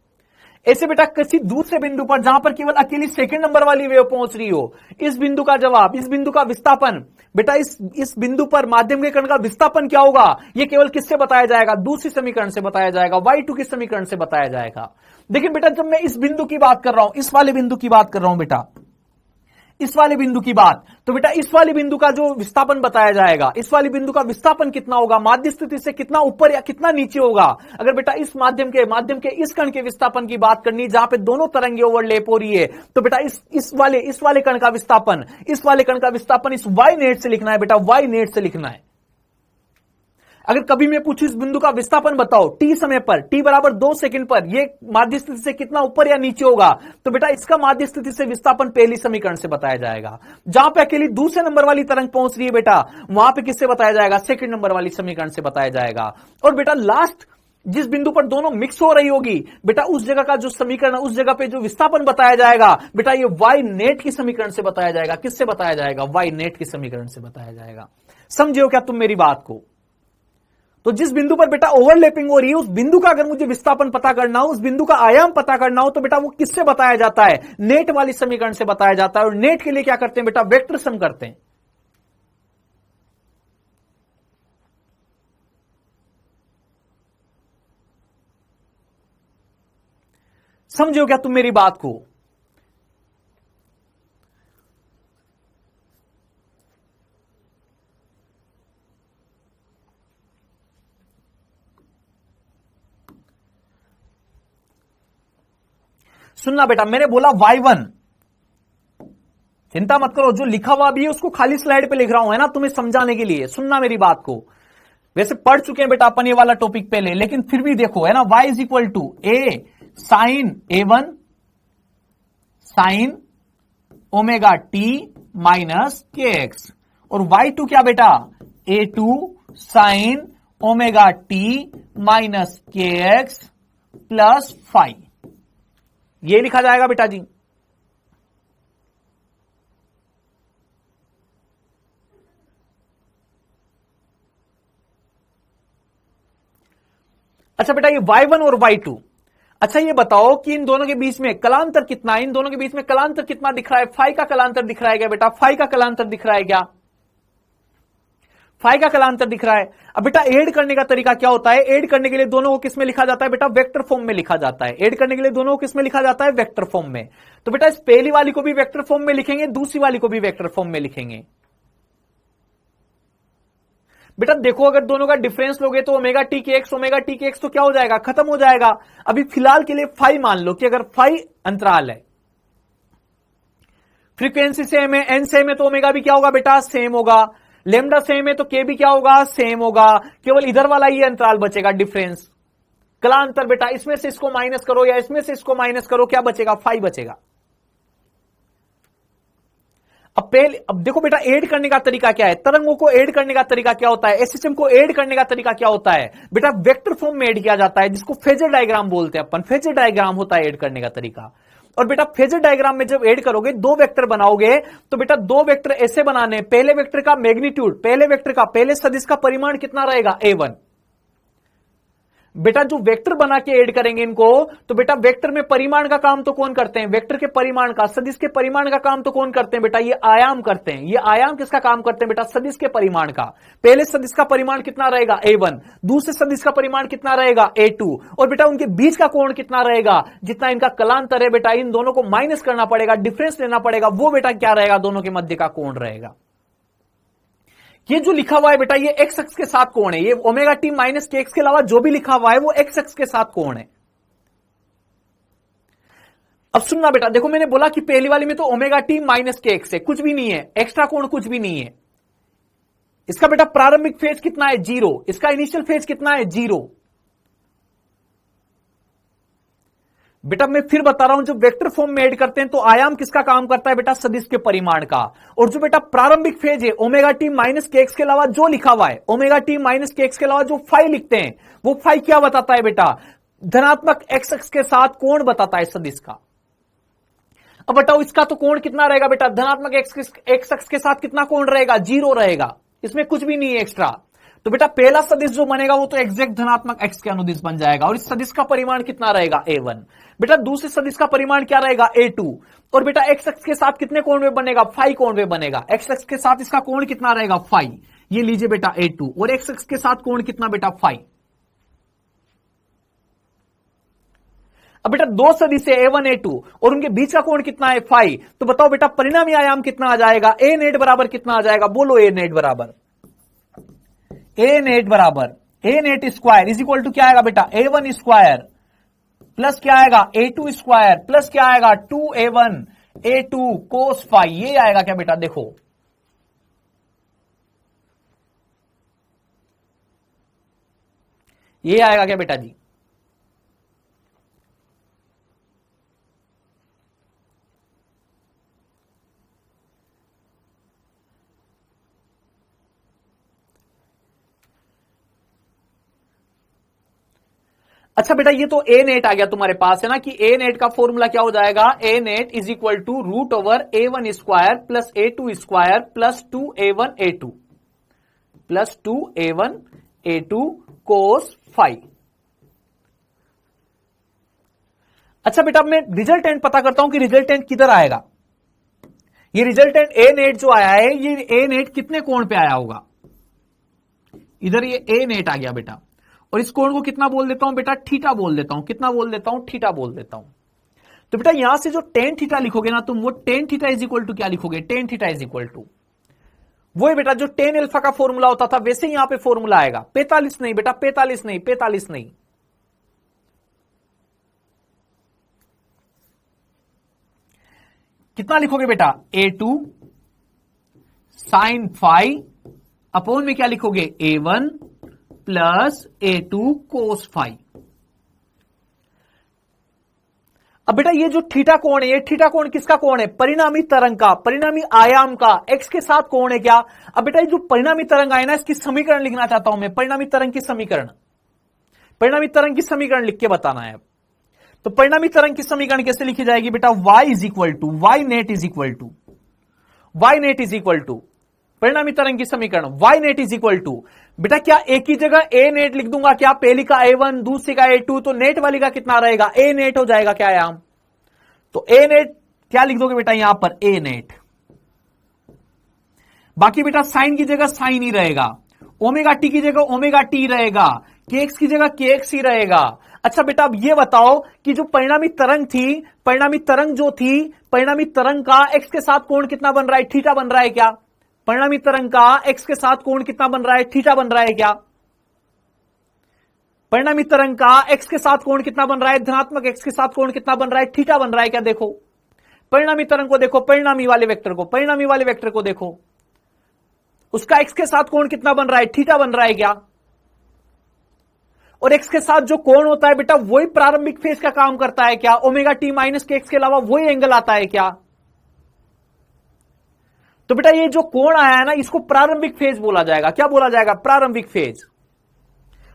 ऐसे बेटा किसी दूसरे बिंदु पर जहां पर केवल अकेली सेकंड नंबर वाली वेव पहुंच रही हो, इस बिंदु का जवाब, इस बिंदु का विस्थापन बेटा, इस बिंदु पर माध्यम के कण का विस्थापन क्या होगा, यह केवल किससे बताया जाएगा, दूसरी समीकरण से बताया जाएगा, y2 की समीकरण से बताया जाएगा। देखिए बेटा जब मैं इस बिंदु की बात कर रहा हूं, इस वाले बिंदु की बात कर रहा हूं बेटा, इस वाले बिंदु की बात, तो बेटा इस वाले बिंदु का जो विस्थापन बताया जाएगा, इस वाले बिंदु का विस्थापन कितना होगा, माध्य स्थिति से कितना ऊपर या कितना नीचे होगा। अगर बेटा इस माध्यम के इस कण के विस्थापन की बात करनी, जहां पे दोनों तरंगे ओवरलैप हो रही है, तो बेटा इस वाले कण का विस्थापन, इस वाले कण का विस्थापन इस y नेट से लिखना है बेटा, y नेट से लिखना है। अगर कभी मैं पूछूं इस बिंदु का विस्थापन बताओ t समय पर, t बराबर 2 सेकंड पर, ये माध्य स्थिति से कितना ऊपर या नीचे होगा, तो बेटा इसका माध्य स्थिति से विस्थापन पहली समीकरण से बताया जाएगा। जहां पे अकेली दूसरे नंबर वाली तरंग पहुंच रही है बेटा, वहां पे किससे बताया जाएगा, सेकंड नंबर वाली समीकरण से बताया जाएगा। और बेटा लास्ट जिस बिंदु पर दोनों मिक्स हो रही होगी बेटा, उस जगह का जो समीकरण, उस जगह पे जो विस्थापन बताया जाएगा बेटा, ये y नेट की समीकरण से बताया जाएगा। किससे बताया जाएगा, y नेट की समीकरण से बताया जाएगा। समझे हो क्या तुम मेरी बात को? तो जिस बिंदु पर बेटा ओवरलैपिंग हो रही है, उस बिंदु का अगर मुझे विस्थापन पता करना हो, उस बिंदु का आयाम पता करना हो, तो बेटा वो किससे बताया जाता है, नेट वाली समीकरण से बताया जाता है। और नेट के लिए क्या करते हैं बेटा, वेक्टर सम करते हैं। समझे हो क्या तुम मेरी बात को? सुनना बेटा, मैंने बोला y1, चिंता मत करो, जो लिखा हुआ भी है उसको खाली स्लाइड पे लिख रहा हूं, है ना, तुम्हें समझाने के लिए। सुनना मेरी बात को, वैसे पढ़ चुके हैं बेटा अपन ये वाला टॉपिक पहले, लेकिन फिर भी देखो, है ना, y is equal to a sine a1 sine omega T minus K X, और y2 क्या बेटा, a2 sine omega T minus K X plus 5, ये लिखा जाएगा बेटा जी। अच्छा बेटा ये y1 और y2, अच्छा ये बताओ कि इन दोनों के बीच में कलांतर कितना है, इन दोनों के बीच में कलांतर कितना दिख रहा है, फाई का कलांतर दिख रहा है क्या बेटा, फाई का कलांतर दिख रहा है क्या, फाई का कलांतर दिख रहा है। अब बेटा ऐड करने का तरीका क्या होता है, ऐड करने के लिए दोनों को किस में लिखा जाता है बेटा, वेक्टर फॉर्म में लिखा जाता है। ऐड करने के लिए दोनों को किस में लिखा जाता है, वेक्टर फॉर्म में। तो बेटा इस पहली वाली को भी वेक्टर फॉर्म में लिखेंगे, दूसरी वाली को भी वेक्टर फॉर्म में लिखेंगे। बेटा देखो अगर दोनों का डिफरेंस लोगे तो ओमेगा टी के एक्स तो क्या हो जाएगा, खत्म हो जाएगा। अभी फिलहाल के लिए फाई मान लो कि अगर फाई अंतराल है, फ्रीक्वेंसी सेम है, एन सेम है, तो ओमेगा भी क्या होगा बेटा, सेम होगा। लेमडा सेम है तो के भी क्या होगा, सेम होगा। केवल इधर वाला ये अंतराल बचेगा डिफरेंस, कलांतर बेटा, इसमें से इसको माइनस करो या इसमें से इसको माइनस करो, क्या बचेगा, फाई बचेगा। अब देखो बेटा ऐड करने का तरीका क्या है, तरंगों को ऐड करने का तरीका क्या होता है, एसएचएम को ऐड करने का तरीका क्या होता है बेटा, वेक्टर फॉर्म में ऐड किया जाता है, जिसको फेजर डायग्राम बोलते हैं अपन, फेजर डायग्राम होता है ऐड करने का तरीका। और बेटा फेजर डायग्राम में जब ऐड करोगे, दो वेक्टर बनाओगे, तो बेटा दो वेक्टर ऐसे बनाने, पहले वेक्टर का मैग्नीट्यूड, पहले वेक्टर का, पहले सदिश का परिमाण कितना रहेगा, a1, बेटा जो वेक्टर बना के ऐड करेंगे इनको, तो बेटा वेक्टर में परिमाण का काम तो कौन करते हैं? वेक्टर के परिमाण का, सदिश के परिमाण का काम तो कौन करते हैं बेटा? ये आयाम करते हैं। ये आयाम किसका काम करते हैं बेटा? सदिश के परिमाण का। पहले सदिश का परिमाण कितना रहेगा? a1। दूसरे सदिश का परिमाण कितना रहेगा? a2। और बेटा उनके बीच का कोण कितना रहेगा? जितना इनका कलांतर है बेटा, इन दोनों को माइनस करना पड़ेगा, डिफरेंस लेना पड़ेगा, वो बेटा क्या रहेगा? दोनों के मध्य का कोण रहेगा। ये जो लिखा हुआ है बेटा, ये एक्स अक्ष के साथ कोण है। ये omega T minus K x के अलावा जो भी लिखा हुआ है वो एक्स अक्ष के साथ कोण है। अब सुनना बेटा, देखो मैंने बोला कि पहली वाली में तो omega T minus K x है, कुछ भी नहीं है, एक्स्ट्रा कोण कुछ भी नहीं है। इसका बेटा प्रारंभिक फेज कितना है? 0। इसका इनिशियल फेज कितना है? 0। बेटा मैं फिर बता रहा हूं, जब वेक्टर फॉर्म में ऐड करते हैं तो आयाम किसका काम करता है बेटा? सदिश के परिमाण का। और जो बेटा प्रारंभिक फेज है omega T minus K x के अलावा जो लिखा हुआ है, omega T minus K x के अलावा जो फाई लिखते हैं, वो फाई क्या बताता है बेटा? धनात्मक एक्स अक्ष के साथ कोण बताता है सदिश का। अब बताओ इसका तो कोण कितना रहेगा बेटा? धनात्मक एक्स अक्ष के साथ कितना कोण रहेगा? 0 रहेगा। इसमें कुछ भी नहीं है एक्स्ट्रा। तो बेटा पहला सदिश जो बनेगा वो तो एग्जैक्ट धनात्मक एक्स के अनुदिश बन जाएगा। और इस सदिश का परिमाण कितना रहेगा? a1। बेटा दूसरे सदिश का परिमाण क्या रहेगा? a2। और बेटा एक्स अक्ष के साथ कितने कोण में बनेगा? फाई कोण में बनेगा। एक्स अक्ष के साथ इसका कोण कितना रहेगा? फाई। ये लीजिए बेटा a2। और एक्स अक्ष के साथ कोण कितना बेटा? फाई। अब बेटा दो सदिश है a1 a2 और उनके बीच का कोण कितना है? फाई। तो बताओ बेटा परिणामी आयाम कितना आ जाएगा? a नेट बराबर कितना आ जाएगा? बोलो a नेट बराबर, a नेट बराबर a net square is equal to क्या आएगा बेटा? a1 स्क्वायर प्लस क्या आएगा? a2 स्क्वायर प्लस क्या आएगा? 2a1 a2 cos phi. ये आएगा क्या बेटा? देखो ये आएगा क्या बेटा जी? अच्छा बेटा ये तो ए नेट आ गया तुम्हारे पास है ना, कि ए नेट का फॉर्मूला क्या हो जाएगा? A net is equal to root over a1 square plus a2 square plus 2a1 a2 plus 2a1 a2 cos phi. अच्छा बेटा मैं रिजल्टेंट पता करता हूं कि रिजल्टेंट किधर आएगा। ये रिजल्टेंट ए नेट जो आया है, ये ए नेट कितने कोण पे आया होगा? इधर ये ए नेट आ गया बेटा, और इस कोण को कितना बोल देता हूं बेटा? थीटा बोल देता हूं। कितना बोल देता हूं? थीटा बोल देता हूं। तो बेटा यहां से जो टेन थीटा लिखोगे ना तुम, वो tan theta is equal to क्या लिखोगे? Tan theta is equal to वो बेटा जो टेन अल्फा का फॉर्मूला होता था वैसे ही यहां पे फॉर्मूला आएगा। 45 नहीं बेटा, 45 नहीं, 45 नहीं। कितना लिखोगे बेटा? a2 साइन फाई अपॉन में क्या लिखोगे? a1 plus a2 cos phi. अब बेटा ये जो थीटा कोण है, ये थीटा कोण किसका कोण है? परिणामी तरंग का, परिणामी आयाम का, एक्स के साथ कोण है क्या? अब बेटा ये जो परिणामी तरंग आए ना, इसकी समीकरण लिखना चाहता हूं मैं। परिणामी तरंग की समीकरण, परिणामी तरंग की समीकरण लिख के बताना है। तो परिणामी तरंग की समीकरण कैसे लिखी जाएगी बेटा? y is equal to Y net is equal to Y net is equal to परिणामी तरंग की समीकरण y net is equal to बेटा क्या एक ही जगह a नेट लिख दूंगा क्या? पहली का a1 दूसरी का a2, तो नेट वाली का कितना रहेगा? a नेट हो जाएगा क्या आयाम? तो a नेट क्या लिख दोगे बेटा यहां पर? a net. बाकी बेटा साइन की जगह साइन ही रहेगा, ओमेगा टी की जगह ओमेगा टी रहेगा, kx की जगह kx ही रहेगा। अच्छा बेटा अब ये बताओ कि जो परिणामी तरंग थी, परिणामी तरंग जो थी, परिणामी तरंग का x के साथ कोण कितना बन रहा है? थीटा बन रहा है क्या? परिणामी तरंग का x के साथ कोण कितना बन रहा है? थीटा बन रहा है क्या? परिणामी तरंग का x के साथ कोण कितना बन रहा है? धनात्मक x के साथ कोण कितना बन रहा है? थीटा बन रहा है क्या? देखो परिणामी तरंग को देखो, परिणामी वाले वेक्टर को, परिणामी वाले वेक्टर को देखो, उसका x के साथ कोण कितना बन रहा है? थीटा बन रहा है क्या? और x के साथ जो कोण होता है बेटा वही प्रारंभिक फेज का काम करता है क्या? Omega T minus K x के अलावा वही एंगल आता है क्या? तो बेटा ये जो कोण आया है ना, इसको प्रारंभिक फेज बोला जाएगा। क्या बोला जाएगा? प्रारंभिक phase.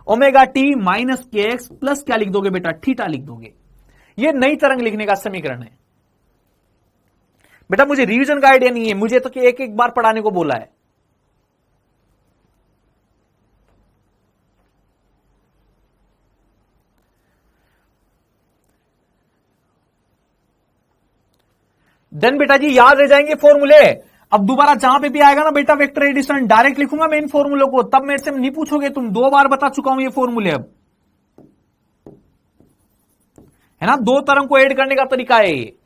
Omega T minus K X plus क्या लिख दोगे बेटा? थीटा लिख दोगे। ये नई तरंग लिखने का समीकरण है बेटा। मुझे रिवीजन का आइडिया नहीं है, मुझे तो एक एक बार पढ़ाने को बोला है। देन बेटा जी याद रह जाएंगे फॉर्मूले। अब दोबारा जहां पे भी आएगा ना बेटा वेक्टर एडिशन, डायरेक्ट लिखूंगा मैं इन फॉर्मूलों को, तब मेरे से नहीं पूछोगे तुम, 2 बार बता चुका हूं ये फॉर्मूले। अब है ना, 2 तरंग को ऐड करने का तरीका है ये।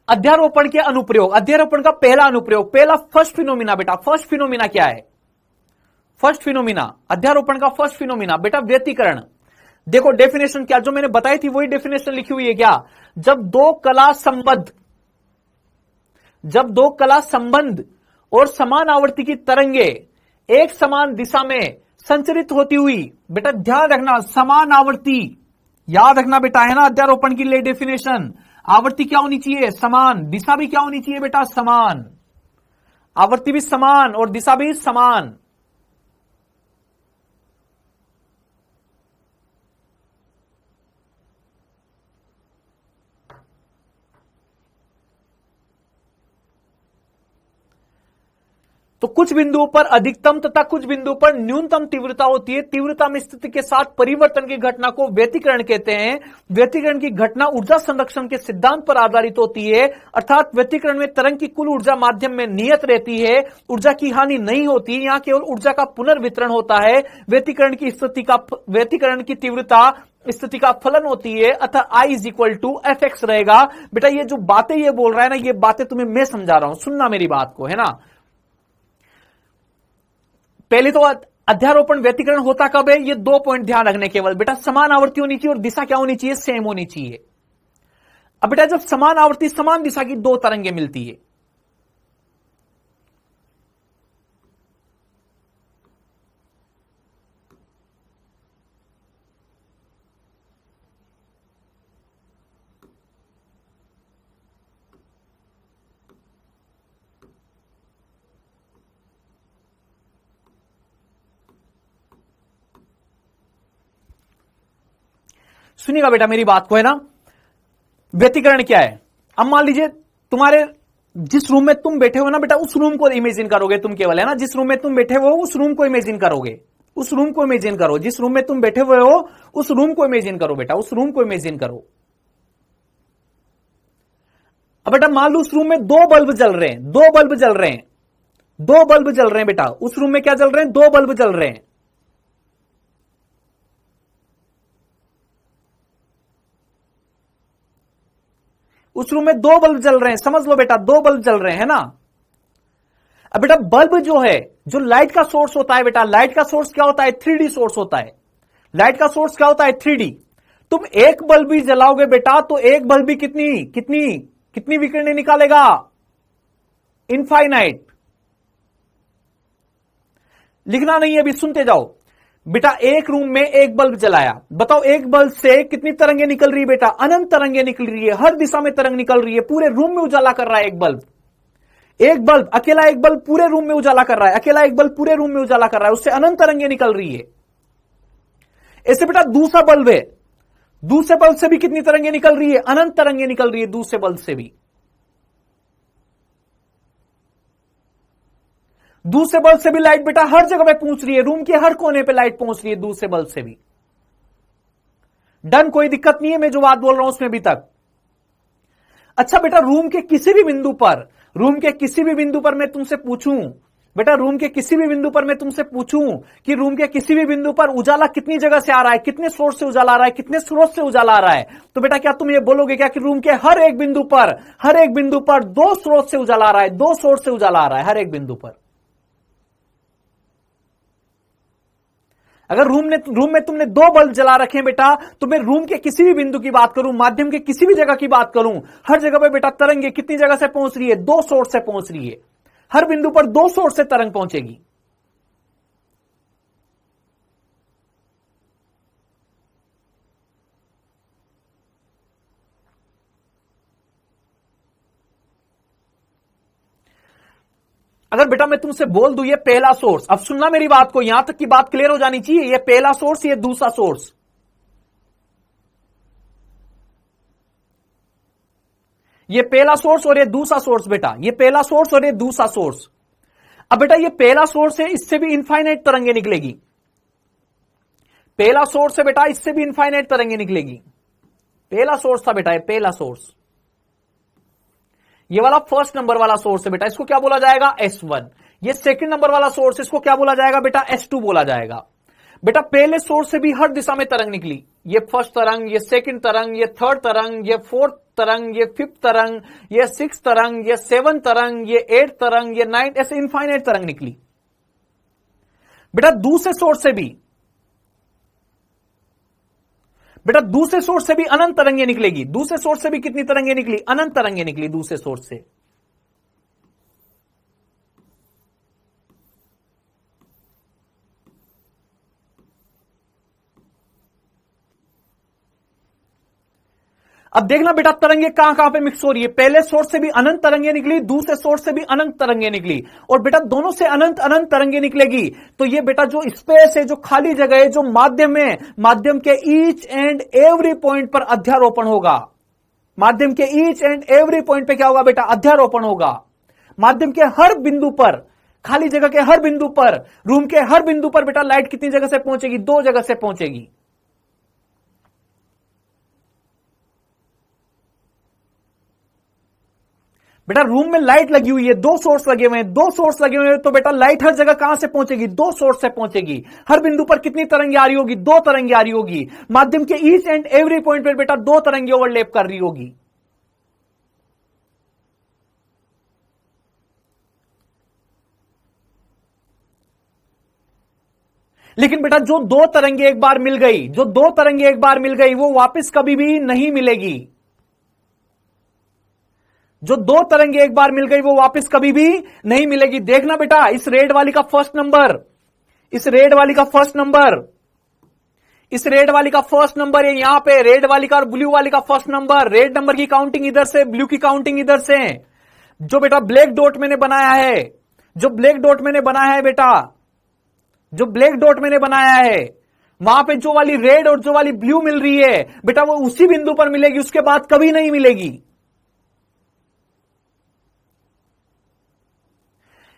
अध्यारोपण के अनुप्रयोग, अध्यारोपण का पहला अनुप्रयोग, पहला फर्स्ट फिनोमिना बेटा, फर्स्ट फिनोमिना क्या है? फर्स्ट फिनोमिना, अध्यारोपण का फर्स्ट फिनोमिना बेटा व्यतिकरण। देखो डेफिनेशन क्या, जो मैंने बताई थी वही डेफिनेशन लिखी हुई है क्या? जब दो कला संबंध और समान आवर्ती की तरंगे एक समान दिशा में संचरित होती हुई, बेटा ध्यान रखना समान आवर्ती, याद रखना बेटा, है ना अध्यारोपण के लिए डेफिनेशन, आवर्ती क्या होनी चाहिए? समान, दिशा भी क्या होनी चाहिए बेटा? समान, आवर्ती भी समान और दिशा भी समान। तो कुछ बिंदुओं पर अधिकतम तथा कुछ बिंदुओं पर न्यूनतम तीव्रता होती है। तीव्रता में स्थिति के साथ परिवर्तन की घटना को व्यतिकरण कहते हैं। व्यतिकरण की घटना ऊर्जा संरक्षण के सिद्धांत पर आधारित होती है, अर्थात व्यतिकरण में तरंग की कुल ऊर्जा माध्यम में नियत रहती है, ऊर्जा की हानि नहीं होती, यहां केवल ऊर्जा का पुनर्वितरण होता है। व्यतिकरण की तीव्रता स्थिति का फलन होती है, अतः I is equal to F X रहेगा। बेटा ये जो बातें ये बोल रहा है ना, ये बातें तुम्हें मैं समझा रहा हूं, सुनना मेरी बात को, है ना। पहले तो अध्यारोपण व्यतिकरण होता कब है? ये 2 पॉइंट ध्यान रखने केवल बेटा, समान आवर्ती होनी चाहिए और दिशा क्या होनी चाहिए? सेम होनी चाहिए। अब बेटा जब समान आवर्ती समान दिशा की 2 तरंगे मिलती है, सुनिएगा बेटा मेरी बात को, है ना। व्यतिकरण क्या है? अब मान लीजिए तुम्हारे जिस रूम में तुम बैठे हो ना बेटा, उस रूम को इमेजिन करोगे तुम केवल, है ना। जिस रूम में तुम बैठे हो उस रूम को इमेजिन करोगे, उस रूम को इमेजिन करो। जिस रूम में तुम बैठे हुए हो उस रूम को इमेजिन करो बेटा, उस रूम को इमेजिन करो। अब बेटा मान लो उस रूम में 2 बल्ब जल रहे हैं, 2 बल्ब जल रहे हैं, 2 बल्ब जल रहे हैं बेटा। उस रूम में क्या जल रहे हैं? 2 बल्ब जल रहे हैं। उस रूम में 2 बल्ब जल रहे हैं, समझ लो बेटा 2 बल्ब जल रहे हैं, है ना। अब बेटा बल्ब जो है, जो लाइट का सोर्स होता है बेटा, लाइट का सोर्स क्या होता है? 3D सोर्स होता है। लाइट का सोर्स क्या होता है? 3D। तुम एक बल्ब भी जलाओगे बेटा तो एक बल्ब भी कितनी कितनी कितनी विकिरण निकालेगा? इनफाइनाइट। लिखना नहीं है अभी, सुनते जाओ बेटा। एक रूम में एक बल्ब जलाया, बताओ एक बल्ब से कितनी तरंगे निकल रही है बेटा? अनंत तरंगे निकल रही है, हर दिशा में तरंग निकल रही है, पूरे रूम में उजाला कर रहा है एक बल्ब। एक बल्ब, अकेला एक बल्ब पूरे रूम में उजाला कर रहा है, अकेला एक बल्ब पूरे रूम में उजाला कर रहा है, उससे अनंत तरंगे निकल रही है। ऐसे बेटा दूसरा बल्ब है, दूसरे बल्ब से भी कितनी तरंगे निकल रही है? अनंत तरंगे निकल रही है दूसरे बल्ब से भी। दूसरे बल्ब से भी लाइट बेटा हर जगह पे पहुंच रही है, रूम के हर कोने पे लाइट पहुंच रही है दूसरे बल्ब से भी। डन, कोई दिक्कत नहीं है मैं जो बात बोल रहा हूं उसमें भी तक। अच्छा बेटा रूम के किसी भी बिंदु पर, रूम के किसी भी बिंदु पर मैं तुमसे पूछूं बेटा, रूम के किसी भी बिंदु पर मैं तुमसे पूछूं कि रूम के किसी भी बिंदु पर उजाला कितनी जगह से आ रहा है, कितने सोर्स से उजाला आ रहा है, कितने स्रोत से उजाला आ रहा है, तो बेटा क्या तुम ये बोलोगे क्या कि रूम के हर एक बिंदु पर 2 स्रोत से उजाला आ रहा है, 2 सोर्स से उजाला आ रहा है हर एक बिंदु पर? अगर रूम में तुमने 2 बल्ब जला रखे हैं बेटा, तो मैं रूम के किसी भी बिंदु की बात करूं, माध्यम के किसी भी जगह की बात करूं, हर जगह पे बेटा तरंगे कितनी जगह से पहुंच रही है? 2 सोर्स से पहुंच रही है, हर बिंदु पर 2 सोर्स से तरंग पहुंचेगी। अगर बेटा मैं तुमसे बोल दूं ये पहला सोर्स, अब सुनना मेरी बात को, यहां तक की बात क्लियर हो जानी चाहिए, ये पहला सोर्स, ये दूसरा सोर्स, ये पहला सोर्स और ये दूसरा सोर्स बेटा, ये पहला सोर्स और ये दूसरा सोर्स। अब बेटा ये पहला सोर्स है, इससे भी इनफाइनाइट तरंगे निकलेगी। पहला सोर्स है बेटा, इससे भी इनफाइनाइट तरंगे निकलेगी। पहला सोर्स था बेटा, ये पहला सोर्स, ये वाला फर्स्ट नंबर वाला सोर्स है बेटा, इसको क्या बोला जाएगा? S1। ये सेकंड नंबर वाला सोर्स, इसको क्या बोला जाएगा बेटा? S2 बोला जाएगा। बेटा पहले सोर्स से भी हर दिशा में तरंग निकली, ये फर्स्ट तरंग, ये सेकंड तरंग, ये थर्ड तरंग, ये फोर्थ तरंग, ये फिफ्थ तरंग, ये सिक्स तरंग, ये सेवन तरंग, ये एट तरंग, ये नाइन, ऐसे इनफाइनाइट तरंग निकली। बेटा दूसरे सोर्स से भी, बेटा दूसरे सोर्स से भी अनंत तरंगे निकलेगी। दूसरे सोर्स से भी कितनी तरंगे निकली? अनंत तरंगे निकली दूसरे सोर्स से। अब देखना बेटा तरंगे कहां कहां पे मिक्स हो रही है। पहले सोर्स से भी अनंत तरंगे निकली, दूसरे सोर्स से भी अनंत तरंगे निकली, और बेटा दोनों से अनंत अनंत तरंगे निकलेगी। तो ये बेटा जो स्पेस है, जो खाली जगह है, जो माध्यम है, माध्यम के ईच एंड एवरी पॉइंट पर अध्यारोपण होगा। माध्यम के ईच एंड एवरी पॉइंट पे क्या होगा बेटा? अध्यारोपण होगा। माध्यम के हर बिंदु पर, खाली जगह के हर बिंदु पर, रूम के हर बिंदु पर बेटा लाइट कितनी जगह से पहुंचेगी? दो जगह से पहुंचेगी। बेटा रूम में लाइट लगी हुई है, दो सोर्स लगे हुए हैं, दो सोर्स लगे हुए हैं, तो बेटा लाइट हर जगह कहां से पहुंचेगी? दो सोर्स से पहुंचेगी। हर बिंदु पर कितनी तरंगे आ रही होगी? दो तरंगे आ रही होगी। माध्यम के ईच एंड एवरी पॉइंट पर बेटा दो तरंगे ओवरलैप कर रही होगी। लेकिन बेटा जो दो तरंगे एक बार मिल गई, जो दो तरंगे एक बार मिल गई, वो वापस कभी भी नहीं मिलेगी। जो दो तरंगे एक बार मिल गई वो वापस कभी भी नहीं मिलेगी। देखना बेटा इस रेड वाली का फर्स्ट नंबर, इस रेड वाली का फर्स्ट नंबर, इस रेड वाली का फर्स्ट नंबर है यहां पे, रेड वाली का और ब्लू वाली का फर्स्ट नंबर। रेड नंबर की काउंटिंग इधर से, ब्लू की काउंटिंग इधर से। जो बेटा ब्लैक डॉट मैंने बनाया है, जो ब्लैक डॉट मैंने बनाया है बेटा, जो ब्लैक डॉट मैंने बनाया है, वहां पे जो वाली रेड और जो वाली ब्लू मिल रही है बेटा वो उसी बिंदु पर मिलेगी, उसके बाद कभी नहीं मिलेगी।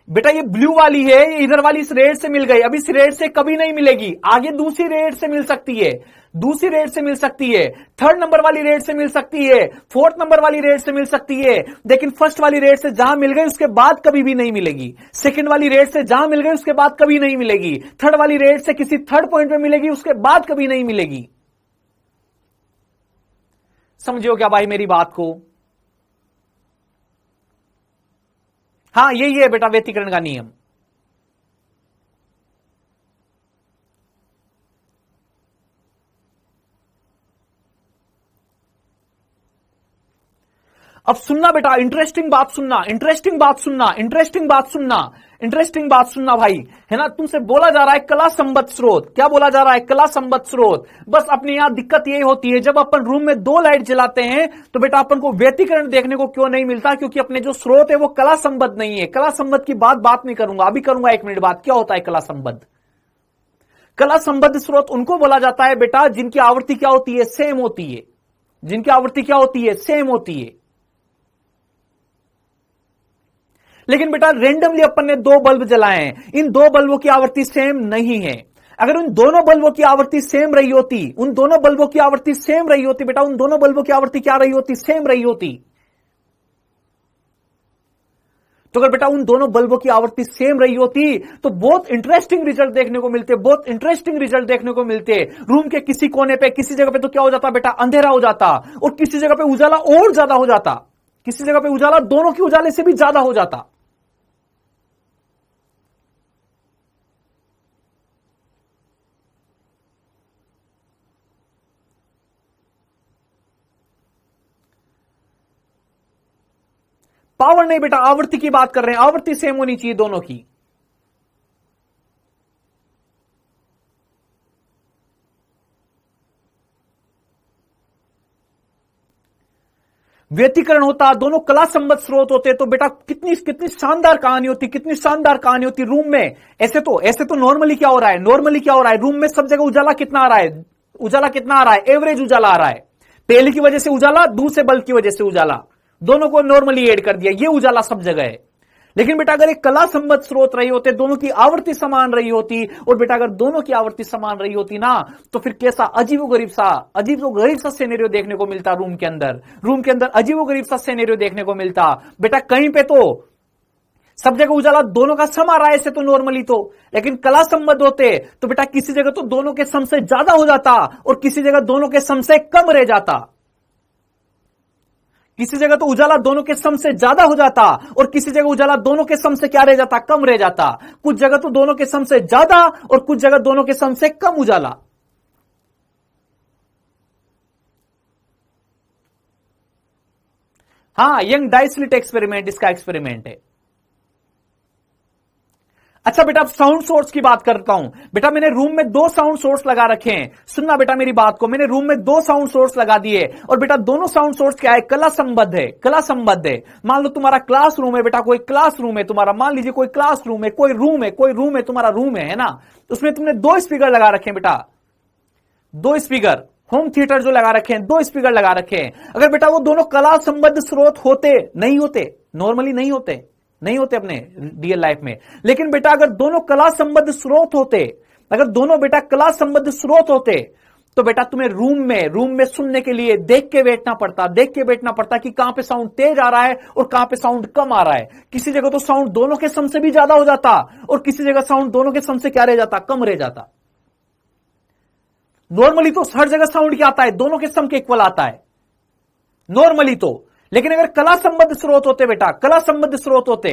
बेटा ये ब्लू वाली है, ये इधर वाली इस रेड से मिल गई, अब इस रेड से कभी नहीं मिलेगी, आगे दूसरी रेड से मिल सकती है, दूसरी रेड से मिल सकती है, थर्ड नंबर वाली रेड से मिल सकती है, फोर्थ नंबर वाली रेड से मिल सकती है, लेकिन फर्स्ट वाली रेड से जहां मिल गई उसके बाद कभी भी नहीं मिलेगी। सेकंड वाली रेड से जहां मिल गई उसके बाद कभी नहीं मिलेगी। थर्ड वाली रेड से किसी थर्ड पॉइंट पे मिलेगी, उसके बाद कभी नहीं मिलेगी। समझियो क्या भाई मेरी बात को? हाँ यही है बेटा व्यतिकरण का नियम। अब सुनना बेटा, इंटरेस्टिंग बात सुनना, इंटरेस्टिंग बात सुनना, इंटरेस्टिंग बात सुनना, इंटरेस्टिंग बात सुनना भाई, है ना। तुमसे बोला जा रहा है कला संबद्ध स्रोत। क्या बोला जा रहा है? कला संबद्ध स्रोत। बस अपने यहां दिक्कत यही होती है, जब अपन रूम में दो लाइट जलाते हैं तो बेटा अपन को व्यतिकरण देखने को क्यों नहीं मिलता? क्योंकि अपने जो स्रोत है वो कला संबद्ध नहीं है। कला संबद्ध की बात नहीं करूंगा, अभी करूंगा 1 मिनट बाद। क्या होता है कला संबद्ध? कला संबद्ध स्रोत उनको बोला जाता है बेटा जिनकी आवृत्ति क्या होती है? सेम होती है। जिनकी आवृत्ति क्या होती है? सेम होती है। लेकिन बेटा रेंडमली अपन ने दो बल्ब जलाए हैं, इन दो बल्बों की आवृत्ति सेम नहीं है। अगर उन दोनों बल्बों की आवृत्ति सेम रही होती, उन दोनों बल्बों की आवृत्ति सेम रही होती बेटा, उन दोनों बल्बों की आवृत्ति क्या रही होती? सेम रही होती। तो अगर बेटा उन दोनों बल्बों की आवृत्ति सेम रही होती तो बहुत इंटरेस्टिंग रिजल्ट देखने को मिलते, बहुत इंटरेस्टिंग रिजल्ट देखने को मिलते। रूम के किसी कोने पे, किसी जगह पे तो क्या हो जाता बेटा? अंधेरा हो जाता, और किसी जगह पे उजाला और ज्यादा हो जाता, किसी जगह पे उजाला दोनों के उजाले से भी ज्यादा हो जाता। पावर नहीं बेटा, आवृत्ति की बात कर रहे हैं। आवृत्ति सेम होनी चाहिए दोनों की। व्यतिकरण होता, दोनों कला संबद्ध स्रोत होते तो बेटा कितनी कितनी शानदार कहानी होती, कितनी शानदार कहानी होती रूम में। ऐसे तो नॉर्मली क्या हो रहा है? नॉर्मली क्या हो रहा है? रूम में सब जगह उजाला कितना आ रहा है? उजाला कितना आ रहा है? एवरेज उजाला आ रहा है। पहले की वजह से उजाला, दूसरे बल्ब की वजह से उजाला, दोनों को नॉर्मली ऐड कर दिया, ये उजाला सब जगह है। लेकिन बेटा अगर एक कला संबद्ध स्रोत रही होते, दोनों की आवृत्ति समान रही होती, और बेटा अगर दोनों की आवृत्ति समान रही होती ना, तो फिर कैसा अजीबोगरीब सा सिनेरियो देखने को मिलता रूम के अंदर अजीबोगरीब सा सिनेरियो देखने को मिलता। बेटा कहीं पे तो सब जगह उजाला दोनों का सम आ रहा है ऐसे तो नॉर्मली तो, लेकिन कला संबद्ध होते तो बेटा किसी जगह तो दोनों के सम से ज्यादा हो जाता और किसी जगह दोनों के सम से कम रह जाता। किसी जगह तो उजाला दोनों के सम से ज्यादा हो जाता और किसी जगह उजाला दोनों के सम से क्या रह जाता, कम रह जाता। कुछ जगह तो दोनों के सम से ज्यादा और कुछ जगह दोनों के सम से कम उजाला। हां, यंग डाइस्लिट एक्सपेरिमेंट इसका एक्सपेरिमेंट है। अच्छा बेटा अब साउंड सोर्स की बात करता हूं। बेटा मैंने रूम में 2 साउंड सोर्स लगा रखे हैं, सुनना बेटा मेरी बात को। मैंने रूम में 2 साउंड सोर्स लगा दिए और बेटा दोनों साउंड सोर्स क्या है, कला संबद्ध है, कला संबद्ध है। मान लो तुम्हारा क्लास रूम है बेटा, कोई क्लास रूम है तुम्हारा, मान लीजिए कोई क्लास रूम है, कोई रूम है तुम्हारा, रूम है ना, उसमें तुमने 2 स्पीकर लगा रखे हैं बेटा, 2 स्पीकर, होम थिएटर जो लगा रखे हैं, 2 स्पीकर लगा रखे हैं। अगर बेटा वो दोनों कला संबद्ध स्रोत होते, नहीं होते, नॉर्मली नहीं होते अपने रियल लाइफ में, लेकिन बेटा अगर दोनों कला संबद्ध स्रोत होते, अगर दोनों बेटा कला संबद्ध स्रोत होते, तो बेटा तुम्हें रूम में सुनने के लिए देख के बैठना पड़ता कि कहां पे साउंड तेज आ रहा है और कहां पे साउंड कम आ रहा है। किसी जगह तो साउंड दोनों के सम से भी ज्यादा हो जाता और किसी जगह साउंड दोनों के सम से क्या रह जाता, कम रह जाता। नॉर्मली तो हर जगह साउंड क्या आता है, दोनों के सम के इक्वल आता है नॉर्मली तो, लेकिन अगर कला संबद्ध स्रोत होते बेटा, कला संबद्ध स्रोत होते,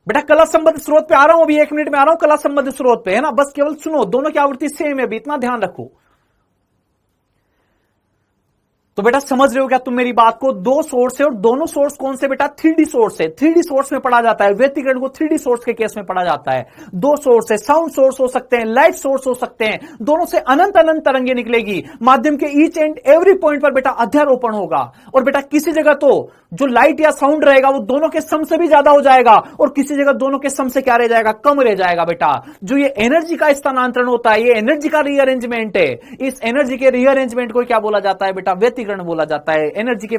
बेटा कला संबद्ध स्रोत पे आ रहा हूं, अभी 1 मिनट में आ रहा हूं कला संबद्ध स्रोत पे, है ना, बस केवल सुनो, दोनों की आवृत्ति सेम है, अभी इतना ध्यान रखो। तो बेटा समझ रहे हो क्या तुम मेरी बात को, 2 सोर्स है और दोनों सोर्स कौन से बेटा, 3D सोर्स है, 3D सोर्स में पढ़ा जाता है, व्यतिकरण को 3D सोर्स के केस में पढ़ा जाता है। 2 सोर्स है, साउंड सोर्स हो सकते हैं, लाइट सोर्स हो सकते हैं, दोनों से अनंत अनंत तरंगे निकलेगी, माध्यम के ईच एंड एवरी पॉइंट पर बेटा अध्यारोपण होगा, और बेटा किसी जगह तो जो लाइट या साउंड रहेगा वो दोनों के सम से भी ज्यादा हो जाएगा और किसी जगह दोनों के सम से क्या रह जाएगा, कम रह जाएगा। बेटा जो ये एनर्जी का स्थानांतरण होता है, ये एनर्जी का रीअरेंजमेंट है, इस एनर्जी के रीअरेंजमेंट को क्या बोला जाता है बेटा, व्यतिकरण बोला जाता है। एनर्जी के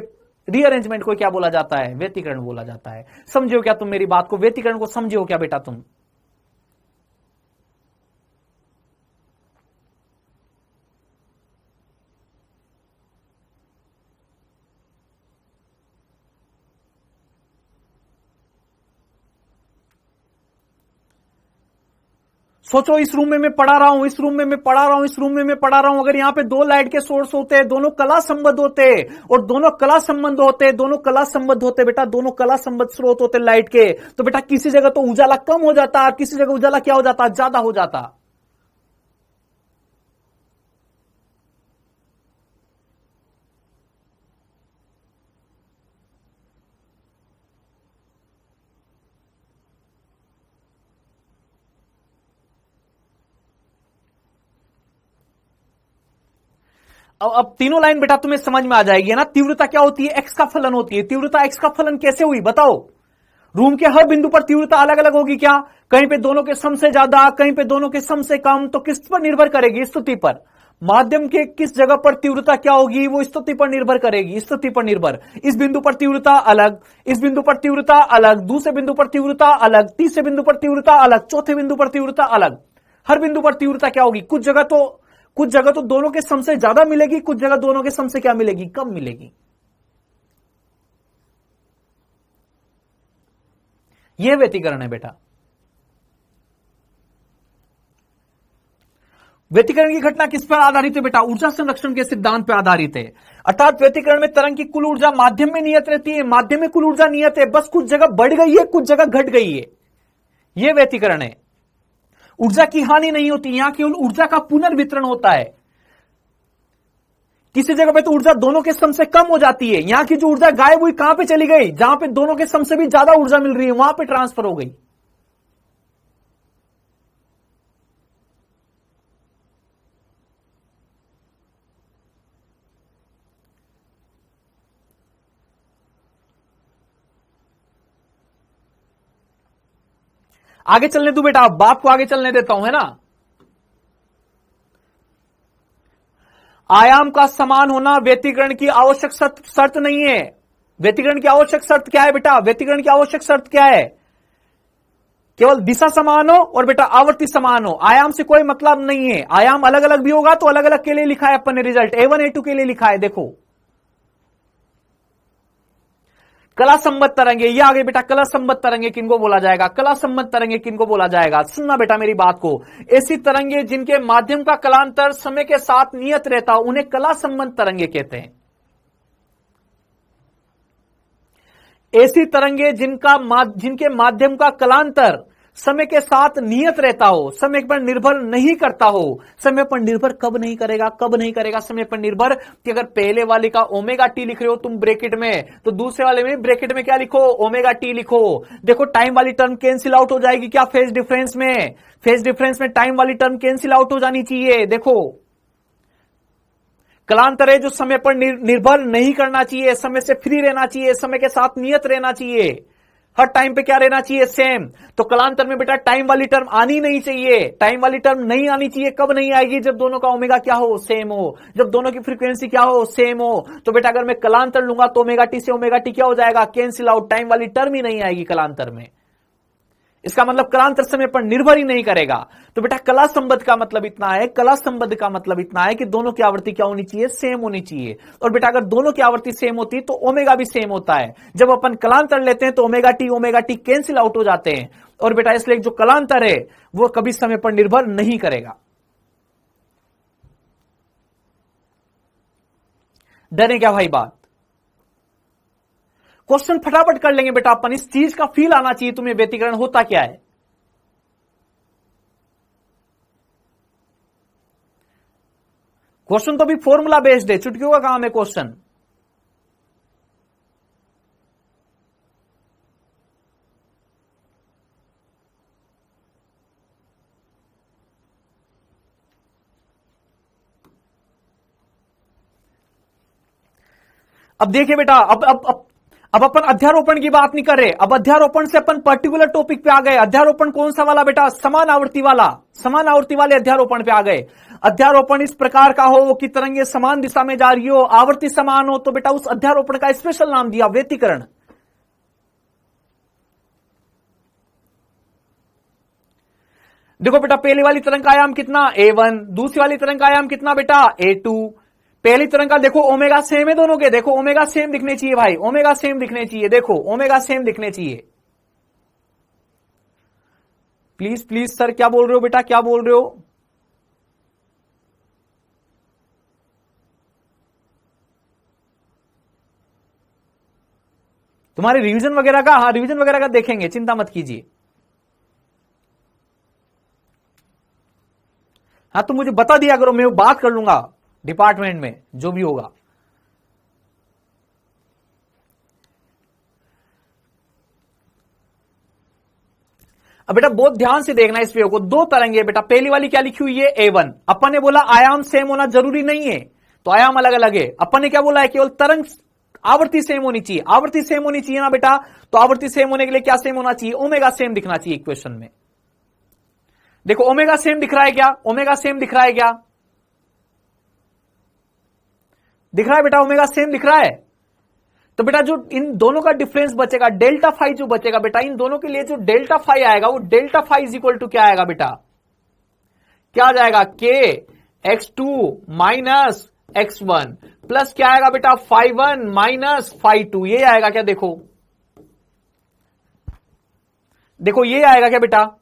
रीअरेंजमेंट को क्या बोला जाता है, व्यतिकरण बोला जाता है। समझो क्या तुम मेरी बात को, व्यतिकरण को समझो क्या बेटा तुम। सोचो इस रूम में मैं पढ़ा रहा हूं, इस रूम में मैं पढ़ा रहा हूं, इस रूम में मैं पढ़ा रहा हूं, अगर यहां पे 2 लाइट के सोर्स होते, दोनों कला संबद्ध होते और दोनों कला संबंध होते, दोनों कला संबद्ध होते बेटा, दोनों कला संबद्ध स्रोत होते लाइट के, तो बेटा किसी जगह तो उजाला कम हो जाता और किसी जगह उजाला क्या हो जाता, ज्यादा हो जाता। अब तीनों लाइन बेटा तुम्हें समझ में आ जाएगी ना। तीव्रता क्या होती है, एक्स का फलन होती है। तीव्रता एक्स का फलन कैसे हुई बताओ। रूम के हर बिंदु पर तीव्रता अलग अलग होगी क्या, कहीं पे दोनों के सम से ज्यादा, कहीं पे दोनों के सम से कम, तो किस पर निर्भर करेगी, स्थिति पर। माध्यम के किस जगह पर तीव्रता क्या होगी, वो स्थिति पर निर्भर करेगी, स्थिति पर निर्भर। इस बिंदु पर तीव्रता अलग, इस बिंदु पर तीव्रता अलग, दूसरे बिंदु पर तीव्रता अलग, तीसरे बिंदु पर तीव्रता अलग, चौथे बिंदु पर तीव्रता अलग। हर बिंदु पर तीव्रता क्या होगी, कुछ जगह तो दोनों के सम से ज्यादा मिलेगी, कुछ जगह दोनों के सम से क्या मिलेगी, कम मिलेगी। यह व्यतिकरण है बेटा। व्यतिकरण की घटना किस पर आधारित है बेटा, ऊर्जा संरक्षण के सिद्धांत पर आधारित है। अर्थात व्यतिकरण में तरंग की कुल ऊर्जा माध्यम में नियत रहती है, माध्यम में कुल ऊर्जा नियत है, बस कुछ जगह बढ़ गई है, कुछ जगह घट गई है। यह व्यतिकरण है। ऊर्जा की हानि नहीं होती, यहां केवल ऊर्जा का पुनर्वितरण होता है। किसी जगह पे तो ऊर्जा दोनों के सम से कम हो जाती है, यहां की जो ऊर्जा गायब हुई कहां पे चली गई, जहां पे दोनों के सम से भी ज्यादा ऊर्जा मिल रही है वहां पे ट्रांसफर हो गई। आगे चलने दो बेटा, बात को आगे चलने देता हूं, है ना। आयाम का समान होना व्यतिकरण की आवश्यक शर्त नहीं है। व्यतिकरण की आवश्यक शर्त क्या है बेटा? व्यतिकरण की आवश्यक शर्त क्या है? केवल दिशा समान हो और बेटा आवृत्ति समान हो। आयाम से कोई मतलब नहीं है। आयाम अलग अलग भी होगा तो अलग अलग के लिए लिखा है अपन ने रिजल्ट, A1 A2 के लिए लिखा है। देखो कला संबद्ध तरंगे, ये आगे बेटा कला संबद्ध तरंगे किनको बोला जाएगा? कला संबद्ध तरंगे किनको बोला जाएगा? सुनना बेटा मेरी बात को। ऐसी तरंगे जिनके माध्यम का कलांतर समय के साथ नियत रहता हो उन्हें कला संबद्ध तरंगे कहते हैं। ऐसी तरंगे जिनके माध्यम का कलांतर समय के साथ नियत रहता हो, समय पर निर्भर नहीं करता हो। समय पर निर्भर कब नहीं करेगा? कब नहीं करेगा समय पर निर्भर? कि अगर पहले वाले का ओमेगा टी लिख रहे हो तुम ब्रैकेट में, तो दूसरे वाले में ब्रैकेट में क्या लिखो? ओमेगा टी लिखो। देखो टाइम वाली टर्म कैंसिल आउट हो जाएगी क्या फेज डिफरेंस में? फेज डिफरेंस में टाइम वाली टर्म कैंसिल आउट हो जानी चाहिए। देखो कलांतर है जो समय पर निर्भर नहीं करना चाहिए, समय से फ्री रहना चाहिए, समय के साथ नियत रहना चाहिए, हर टाइम पे क्या रहना चाहिए? सेम। तो कलांतर में बेटा टाइम वाली टर्म आनी नहीं चाहिए। टाइम वाली टर्म नहीं आनी चाहिए। कब नहीं आएगी? जब दोनों का ओमेगा क्या हो? सेम हो। जब दोनों की फ्रीक्वेंसी क्या हो? सेम हो। तो बेटा अगर मैं कलांतर लूंगा तो ओमेगा टी से ओमेगा टी क्या हो जाएगा? Cancel out. टाइम वाली टर्म ही नहीं आएगी कलांतर में। इसका मतलब कलांतर समय पर निर्भर ही नहीं करेगा। तो बेटा कला संबद्ध का मतलब इतना है, कला संबद्ध का मतलब इतना है कि दोनों की आवृत्ति क्या होनी चाहिए? सेम होनी चाहिए। और बेटा अगर दोनों की आवृत्ति सेम होती तो ओमेगा भी सेम होता है। जब अपन कलांतर लेते हैं तो ओमेगा टी कैंसिल आउट हो जाते हैं। और बेटा इसलिए जो कलांतर है वो कभी समय पर निर्भर नहीं करेगा। डरे क्या भाई बात? क्वेश्चन फटाफट कर लेंगे बेटा अपन। इस चीज का फील आना चाहिए तुम्हें, व्यतिकरण होता क्या है। क्वेश्चन तो भी फॉर्मूला बेस्ड है, चुटकियों का काम है क्वेश्चन। अब देखिए बेटा, अब अपन अध्यारोपण की बात नहीं कर रहे। अब अध्यारोपण से अपन पर्टिकुलर टॉपिक पे आ गए। अध्यारोपण कौन सा वाला बेटा? समान आवृत्ति वाला। समान आवृत्ति वाले अध्यारोपण पे आ गए। अध्यारोपण इस प्रकार का हो कि तरंगे समान दिशा में जा रही हो, आवृत्ति समान हो, तो बेटा उस अध्यारोपण का स्पेशल नाम दिया व्यतिकरण। देखो बेटा पहली वाली तरंग का आयाम कितना? A1। दूसरी वाली तरंग का आयाम कितना बेटा? A2। पहली तरंग का देखो ओमेगा सेम है दोनों के। देखो ओमेगा सेम दिखने चाहिए भाई, ओमेगा सेम दिखने चाहिए। देखो ओमेगा सेम दिखने चाहिए। प्लीज प्लीज सर क्या बोल रहे हो बेटा? क्या बोल रहे हो? तुम्हारे रिवीजन वगैरह का? हाँ रिवीजन वगैरह का देखेंगे, चिंता मत कीजिए। हाँ तो मुझे बता दिया करो, मैं बात कर लूंगा डिपार्टमेंट में जो भी होगा। अब बेटा बहुत ध्यान से देखना इस वीडियो को। दो तरंगे बेटा, पहली वाली क्या लिखी हुई है? A1। अपन ने बोला आयाम सेम होना जरूरी नहीं है, तो आयाम अलग अलग है। अपन ने क्या बोला है? केवल तरंग आवृत्ति सेम होनी चाहिए। आवृत्ति सेम होनी चाहिए ना बेटा, तो आवृत्ति सेम होने के लिए क्या सेम होना चाहिए? ओमेगा सेम दिखना चाहिए इक्वेशन में। देखो ओमेगा सेम दिख रहा है क्या? ओमेगा सेम दिख रहा है क्या? दिख रहा है बेटा? ओमेगा सेम दिख रहा है। तो बेटा जो इन दोनों का डिफरेंस बचेगा, डेल्टा फाई जो बचेगा बेटा, इन दोनों के लिए जो डेल्टा फाई आएगा वो delta phi is equal to क्या आएगा बेटा? क्या आ जाएगा? K(x2 माइनस x1) प्लस क्या आएगा बेटा? φ1 माइनस φ2। ये आएगा क्या? देखो ये आएगा क्या बेटा?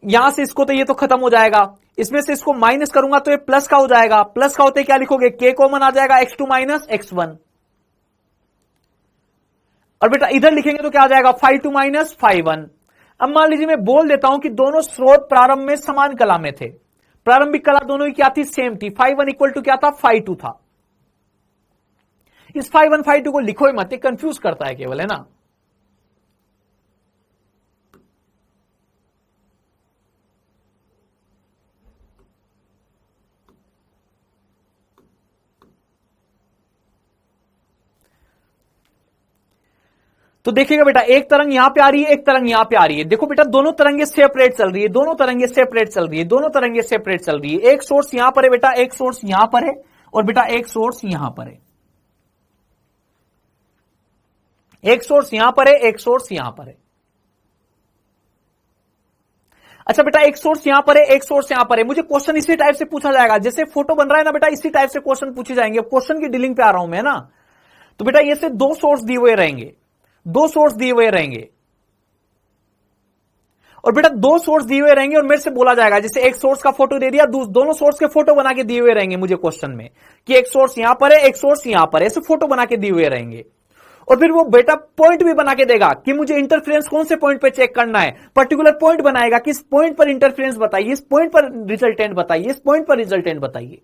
यहां से इसको तो ये तो खत्म हो जाएगा, इसमें से इसको माइनस करूंगा तो ये प्लस का हो जाएगा। प्लस का होते क्या लिखोगे? K कॉमन आ जाएगा, x2 माइनस x1। और बेटा इधर लिखेंगे तो क्या आ जाएगा? φ2 माइनस φ1। अब मान लीजिए मैं बोल देता हूं कि दोनों स्रोत प्रारंभ में समान कला में थे। प्रारंभिक कला दोनों की क्या थी? सेम थी। φ1 इक्वल टू क्या था? φ2 था। इस φ1 φ2 को लिखो ही मत, कंफ्यूज करता है केवल, है ना। तो देखिएगा बेटा, एक तरंग यहां पे आ रही है, एक तरंग यहां पे आ रही है। देखो बेटा दोनों तरंगे सेपरेट चल रही है, दोनों तरंगे सेपरेट चल रही है, दोनों तरंगे सेपरेट चल रही है। एक सोर्स यहां पर है बेटा, एक सोर्स यहां पर है, और बेटा एक सोर्स यहां पर है, एक सोर्स यहां पर है, एक सोर्स यहां पर है। अच्छा बेटा एक सोर्स यहां पर है, एक सोर्स यहां पर है। मुझे क्वेश्चन इसी टाइप से पूछा जाएगा, जैसे फोटो बन रहा है ना बेटा, इसी टाइप से क्वेश्चन पूछे जाएंगे। क्वेश्चन की डीलिंग पे आ रहा हूं मैं ना। तो बेटा ये से दो सोर्स दिए हुए रहेंगे, दो सोर्स दिए हुए रहेंगे, और बेटा दो सोर्स दिए हुए रहेंगे और मेरे से बोला जाएगा, जैसे एक सोर्स का फोटो दे दिया, दोनों सोर्स के फोटो बना के दिए हुए रहेंगे मुझे क्वेश्चन में, कि एक सोर्स यहां पर है, एक सोर्स यहां पर है, ऐसे फोटो बना के दिए हुए रहेंगे। और फिर वो बेटा पॉइंट भी बना के देगा कि मुझे इंटरफेरेंस कौन से पॉइंट पे चेक करना है, पर्टिकुलर पॉइंट बनाएगा कि इस पॉइंट पर इंटरफेरेंस बताइए, इस पॉइंट पर रिजल्टेंट बताइए, इस पॉइंट पर रिजल्टेंट बताइए।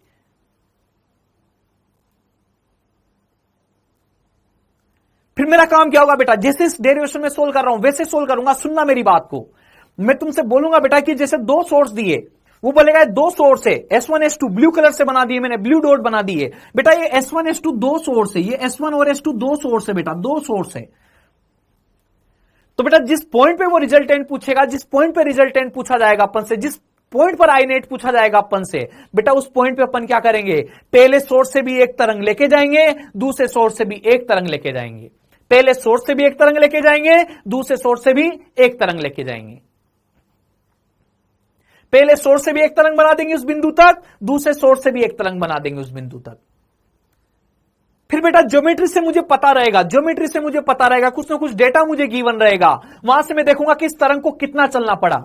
फिर मेरा काम क्या होगा बेटा, जैसे इस डेरिवेशन में सोल्व कर रहा हूं वैसे सोल्व करूंगा। सुनना मेरी बात को, मैं तुमसे बोलूंगा बेटा कि जैसे दो सोर्स दिए, वो बोलेगा दो सोर्स है, S1 S2 ब्लू कलर से बना दिए मैंने, ब्लू डॉट बना दिए। बेटा ये S1 S2 दो सोर्स है, ये S1 और S2 दो सोर्स है बेटा, दो सोर्स है। तो बेटा जिस पॉइंट पे वो रिजल्टेंट पूछेगा, जिस पॉइंट पे रिजल्टेंट पूछा जाएगा अपन से, जिस पॉइंट पर आई नेट पूछा जाएगा अपन से, बेटा उस पॉइंट पे अपन क्या करेंगे, पहले सोर्स से भी एक तरंग लेके जाएंगे, दूसरे सोर्स से भी एक तरंग लेके जाएंगे। पहले सोर्स से भी एक तरंग लेके जाएंगे, दूसरे सोर्स से भी एक तरंग लेके जाएंगे। पहले सोर्स से भी एक तरंग बना देंगे उस बिंदु तक, दूसरे सोर्स से भी एक तरंग बना देंगे उस बिंदु तक। फिर बेटा ज्योमेट्री से मुझे पता रहेगा, ज्योमेट्री से मुझे पता रहेगा, कुछ ना कुछ डेटा मुझे गिवन रहेगा, वहां से मैं देखूंगा कि इस तरंग को कितना चलना पड़ा,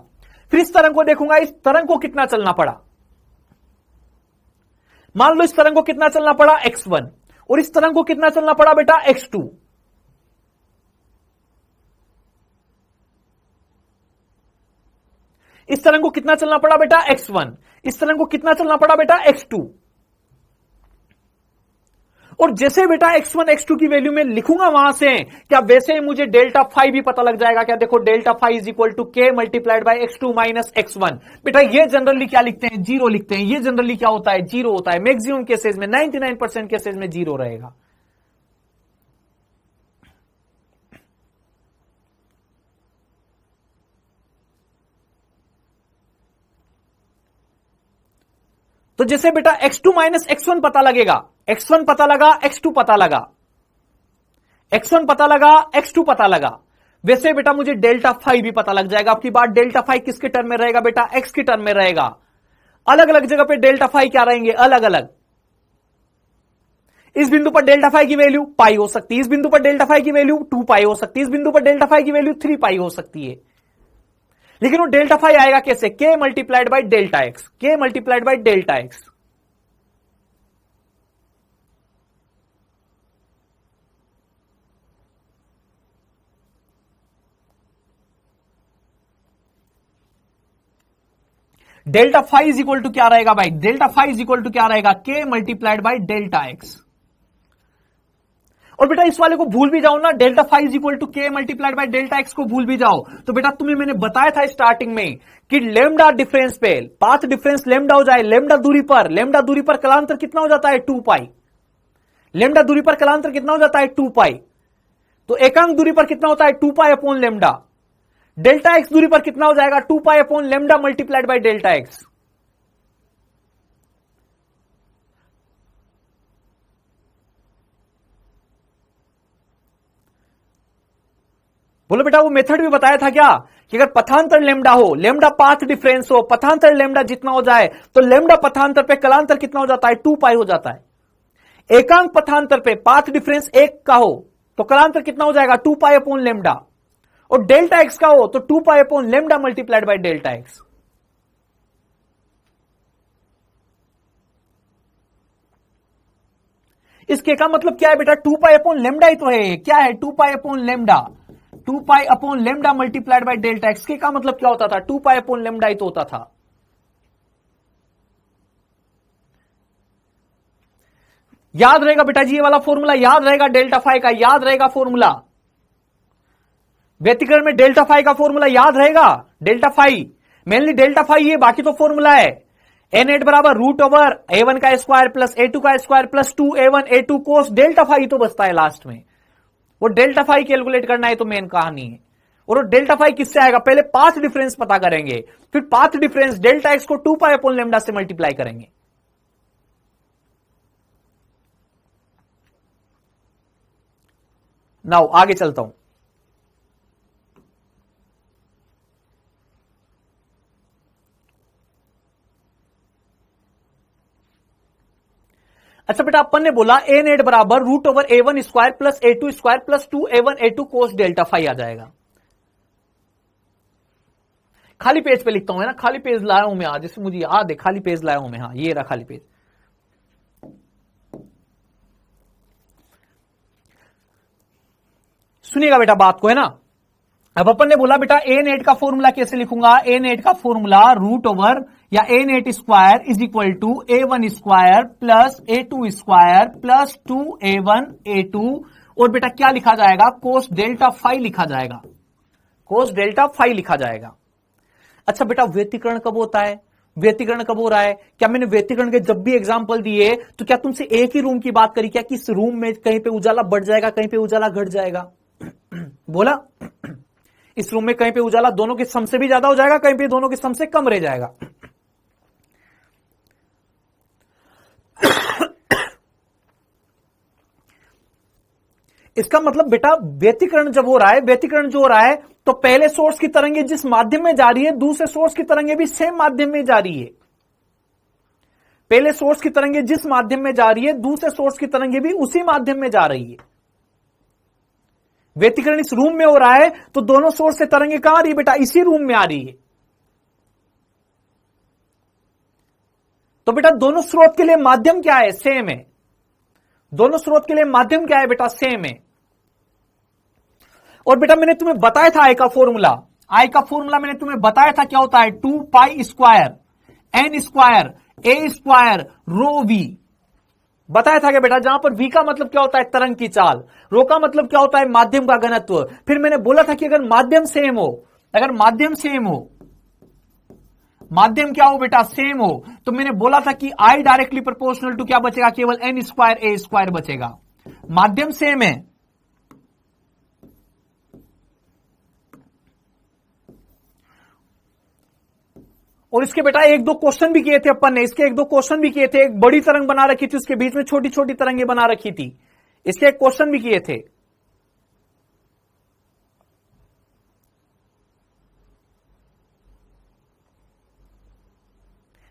फिर इस तरंग को देखूंगा इस तरंग को कितना चलना पड़ा। मान लो इस तरंग को कितना चलना पड़ा x1, और इस तरंग को कितना चलना पड़ा बेटा x2। इस तरंग को कितना चलना पड़ा बेटा x1, इस तरंग को कितना चलना पड़ा बेटा x2। और जैसे बेटा x1 x2 की वैल्यू में लिखूंगा वहां से, क्या वैसे ही मुझे डेल्टा फाई भी पता लग जाएगा। क्या देखो, delta phi is equal to k multiplied by x2 minus x1। बेटा ये जनरली क्या लिखते हैं, जीरो लिखते हैं। ये जनरली क्या होता है, जीरो होता है। मैक्सिमम केसेस में 99% केसेस में जीरो रहेगा। तो जैसे बेटा x2 माइनस x1 पता लगेगा, x1 पता लगा, x2 पता लगा, x1 पता लगा, x2 पता लगा, वैसे बेटा मुझे डेल्टा फाई भी पता लग जाएगा। आपकी बात, डेल्टा फाई किसके टर्म में रहेगा बेटा, x की टर्म में रहेगा। अलग अलग जगह पे डेल्टा फाई क्या रहेंगे, अलग अलग। इस बिंदु पर डेल्टा फाई की वैल्यू पाई हो सकती है, इस बिंदु पर डेल्टा फाई की वैल्यू 2 पाई हो सकती है, इस बिंदु पर डेल्टा फाई की वैल्यू 3 पाई हो सकती है। लेकिन वो डेल्टा फाई आएगा कैसे, k multiplied by delta X, k multiplied by delta X. Delta phi is equal to क्या रहेगा भाई, delta phi is equal to क्या रहेगा, k multiplied by delta X. और बेटा इस वाले को भूल भी जाओ ना, delta phi is equal to k multiplied by delta x को भूल भी जाओ, तो बेटा तुम्हें मैंने बताया था स्टार्टिंग में कि लेमडा डिफरेंस पे पाथ डिफरेंस लेमडा हो जाए, लेमडा दूरी पर कलांतर कितना हो जाता है 2 पाई। लेमडा दूरी पर कलांतर कितना हो जाता है 2 पाई। तो एकांक दूरी पर कितना होता है 2 pi upon lambda. Delta x दूरी पर कितना हो जाएगा 2 pi upon lambda multiplied by delta x. बोलो बेटा वो मेथड भी बताया था क्या, कि अगर पथांतर लेमडा हो, लेमडा पाथ डिफरेंस हो, पथांतर लेमडा जितना हो जाए, तो लेमडा पथांतर पे कलांतर कितना हो जाता है 2 पाई हो जाता है। एकांक पथांतर पे पाथ डिफरेंस 1 का हो तो कलांतर कितना हो जाएगा 2 पाई अपॉन लेमडा, और डेल्टा एक्स का हो तो 2 pi upon lambda multiplied by delta x. इसके का मतलब क्या है बेटा, 2 पाई अपॉन लेमडा ही तो है, क्या है 2 pi upon lambda, 2 pi upon lambda multiplied by delta x. के का मतलब क्या होता था, 2 पाई अपॉन लेमडा ही तो होता था। याद रहेगा बेटा जी, ये वाला फॉर्मूला याद रहेगा, डेल्टा फाई का याद रहेगा फॉर्मूला। व्यतिकरण में डेल्टा फाई का फॉर्मूला याद रहेगा, delta phi mainly delta phi है, बाकी तो फॉर्मूला है n8 बराबर रूट ओवर a1 का स्क्वायर प्लस a2 का square plus 2a1 a2 cos delta phi तो बचता है लास्ट में। वो डेल्टा फाई कैलकुलेट करना है तो मेन कहानी है। और वो डेल्टा फाई किससे आएगा, पहले पाथ डिफरेंस पता करेंगे, फिर पाथ डिफरेंस डेल्टा एक्स को 2 पाई अपॉन लेमडा से मल्टीप्लाई करेंगे। नाउ आगे चलता हूं। अच्छा बेटा, अपन ने बोला ए नेट बराबर root over A1 square plus A2 square plus 2A1 A2 cos delta phi आ जाएगा। खाली पेज पे लिखता हूं, है ना, खाली पेज लाया हूं मैं आज, जैसे मुझे याद है खाली पेज लाया हूं मैं। हाँ, ये रहा खाली पेज। सुनिएगा बेटा बात को, है ना। अब अपन ने बोला बेटा ए नेट का फॉर्मूला कैसे लिखूंगा। ए नेट का फॉर्मूला रूट ओवर या A net square is equal to A1 square plus A2 square plus 2A1 A2, और बेटा क्या लिखा जाएगा, कोस डेल्टा फाई लिखा जाएगा, कोस डेल्टा फाई लिखा जाएगा। अच्छा बेटा, व्यतिकरण कब होता है, व्यतिकरण कब हो रहा है। क्या मैंने व्यतिकरण के जब भी एग्जांपल दिए तो क्या तुमसे एक ही रूम की बात करी क्या, कि इस रूम में कहीं पे उजाला बढ़ जाएगा, कहीं पे उजाला घट जाएगा। बोला इस रूम में कहीं पे उजाला दोनों के सम से भी ज्यादा हो जाएगा, कहीं पे दोनों के सम से कम रह जाएगा। इसका मतलब बेटा व्यतिकरण जब हो रहा है, व्यतिकरण जो हो रहा है तो पहले सोर्स की तरंगे जिस माध्यम में जा रही है दूसरे सोर्स की तरंगे भी सेम माध्यम में जा रही है। पहले सोर्स की तरंगे जिस माध्यम में जा रही है दूसरे सोर्स की तरंगे भी उसी माध्यम में जा रही है। व्यतिकरण इस रूम में हो रहा है तो दोनों सोर्स से तरंगे कहां आ रही है बेटा, इसी रूम में आ रही है। तो बेटा दोनों स्रोत के लिए माध्यम क्या है, सेम है। दोनों स्रोत के लिए माध्यम क्या है बेटा, सेम है। और बेटा मैंने तुम्हें बताया था आई का फॉर्मूला, आई का फॉर्मूला मैंने तुम्हें बताया था क्या होता है, 2 pi square N square A square rho V. बताया था कि बेटा जहां पर v का मतलब क्या होता है, तरंग की चाल, रो का मतलब क्या होता है, माध्यम का घनत्व। फिर मैंने बोला था कि अगर माध्यम सेम हो, अगर माध्यम सेम हो, माध्यम क्या हो बेटा, सेम हो, तो मैंने बोला था कि I डायरेक्टली प्रोपोर्शनल टू क्या बचेगा, केवल n स्क्वायर ए स्क्वायर बचेगा। माध्यम सेम है, और इसके बेटा एक दो क्वेश्चन भी किए थे अपन ने, इसके एक दो क्वेश्चन भी किए थे। एक बड़ी तरंग बना रखी थी, उसके बीच में छोटी छोटी तरंगे बना रखी थी, इसके एक क्वेश्चन भी किए थे।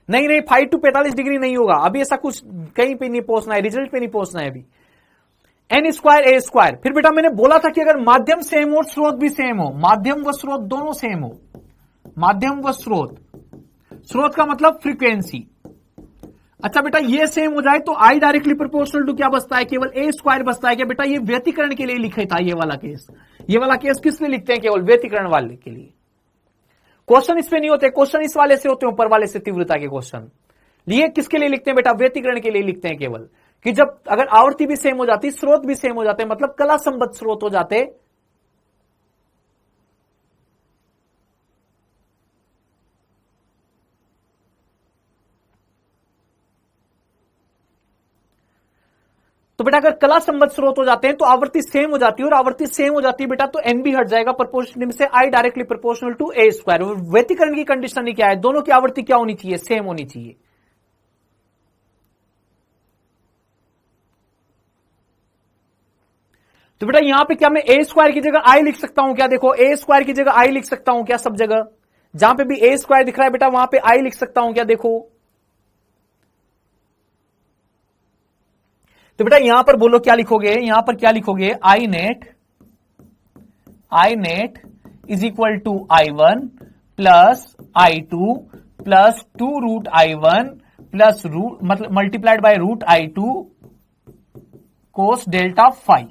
नहीं नहीं 5 to 45 डिग्री नहीं होगा अभी, ऐसा कुछ कहीं पे नहीं पहुंचना है, रिजल्ट पे नहीं पहुंचना है अभी। N square A square. फिर बेटा मैंने बोला था कि अगर माध्यम सेम हो स्रोत भी सेम हो, माध्यम व स्रोत दोनों सेम हो, माध्यम व स्रोत, स्रोत का मतलब फ्रीक्वेंसी। अच्छा बेटा ये सेम हो जाए तो आई डायरेक्टली प्रोपोर्शनल टू क्या बचता है, केवल ए स्क्वायर बचता है। क्या बेटा, ये व्यतिकरण के लिए लिखा था ये वाला केस। ये वाला केस किस लिए लिखते हैं, केवल व्यतिकरण वाले के लिए। क्वेश्चन इस पे नहीं होते, क्वेश्चन इस वाले से होते हैं, ऊपर वाले से तीव्रता के क्वेश्चन। ये किसके लिए लिखते हैं बेटा, व्यतिकरण के लिए लिखते हैं केवल, कि जब अगर आवृत्ति भी सेम हो जाती, स्रोत भी सेम हो जाते, मतलब कला संबद्ध स्रोत हो जाते, तो बेटा अगर कला संबद्ध स्रोत हो जाते हैं तो आवृत्ति सेम हो जाती है, और आवृत्ति सेम हो जाती है बेटा तो एन भी हट जाएगा प्रोपोर्शनल से, I directly proportional to A square. व्यतिकरण की कंडीशन ही क्या है, दोनों की आवृत्ति क्या होनी चाहिए, सेम होनी चाहिए। तो बेटा यहां पे क्या मैं ए स्क्वायर की जगह आई लिख सकता हूं क्या, देखो ए स्क्वायर की जगह आई लिख सकता हूं क्या, सब जगह जहां पे भी ए स्क्वायर दिख रहा है बेटा वहां पे आई लिख सकता हूं क्या, देखो। तो बेटा यहां पर बोलो क्या लिखोगे, यहां पर क्या लिखोगे, I net is equal to I1 plus I2 plus 2 root I1 plus root मतलब multiplied by root I2 cos delta phi.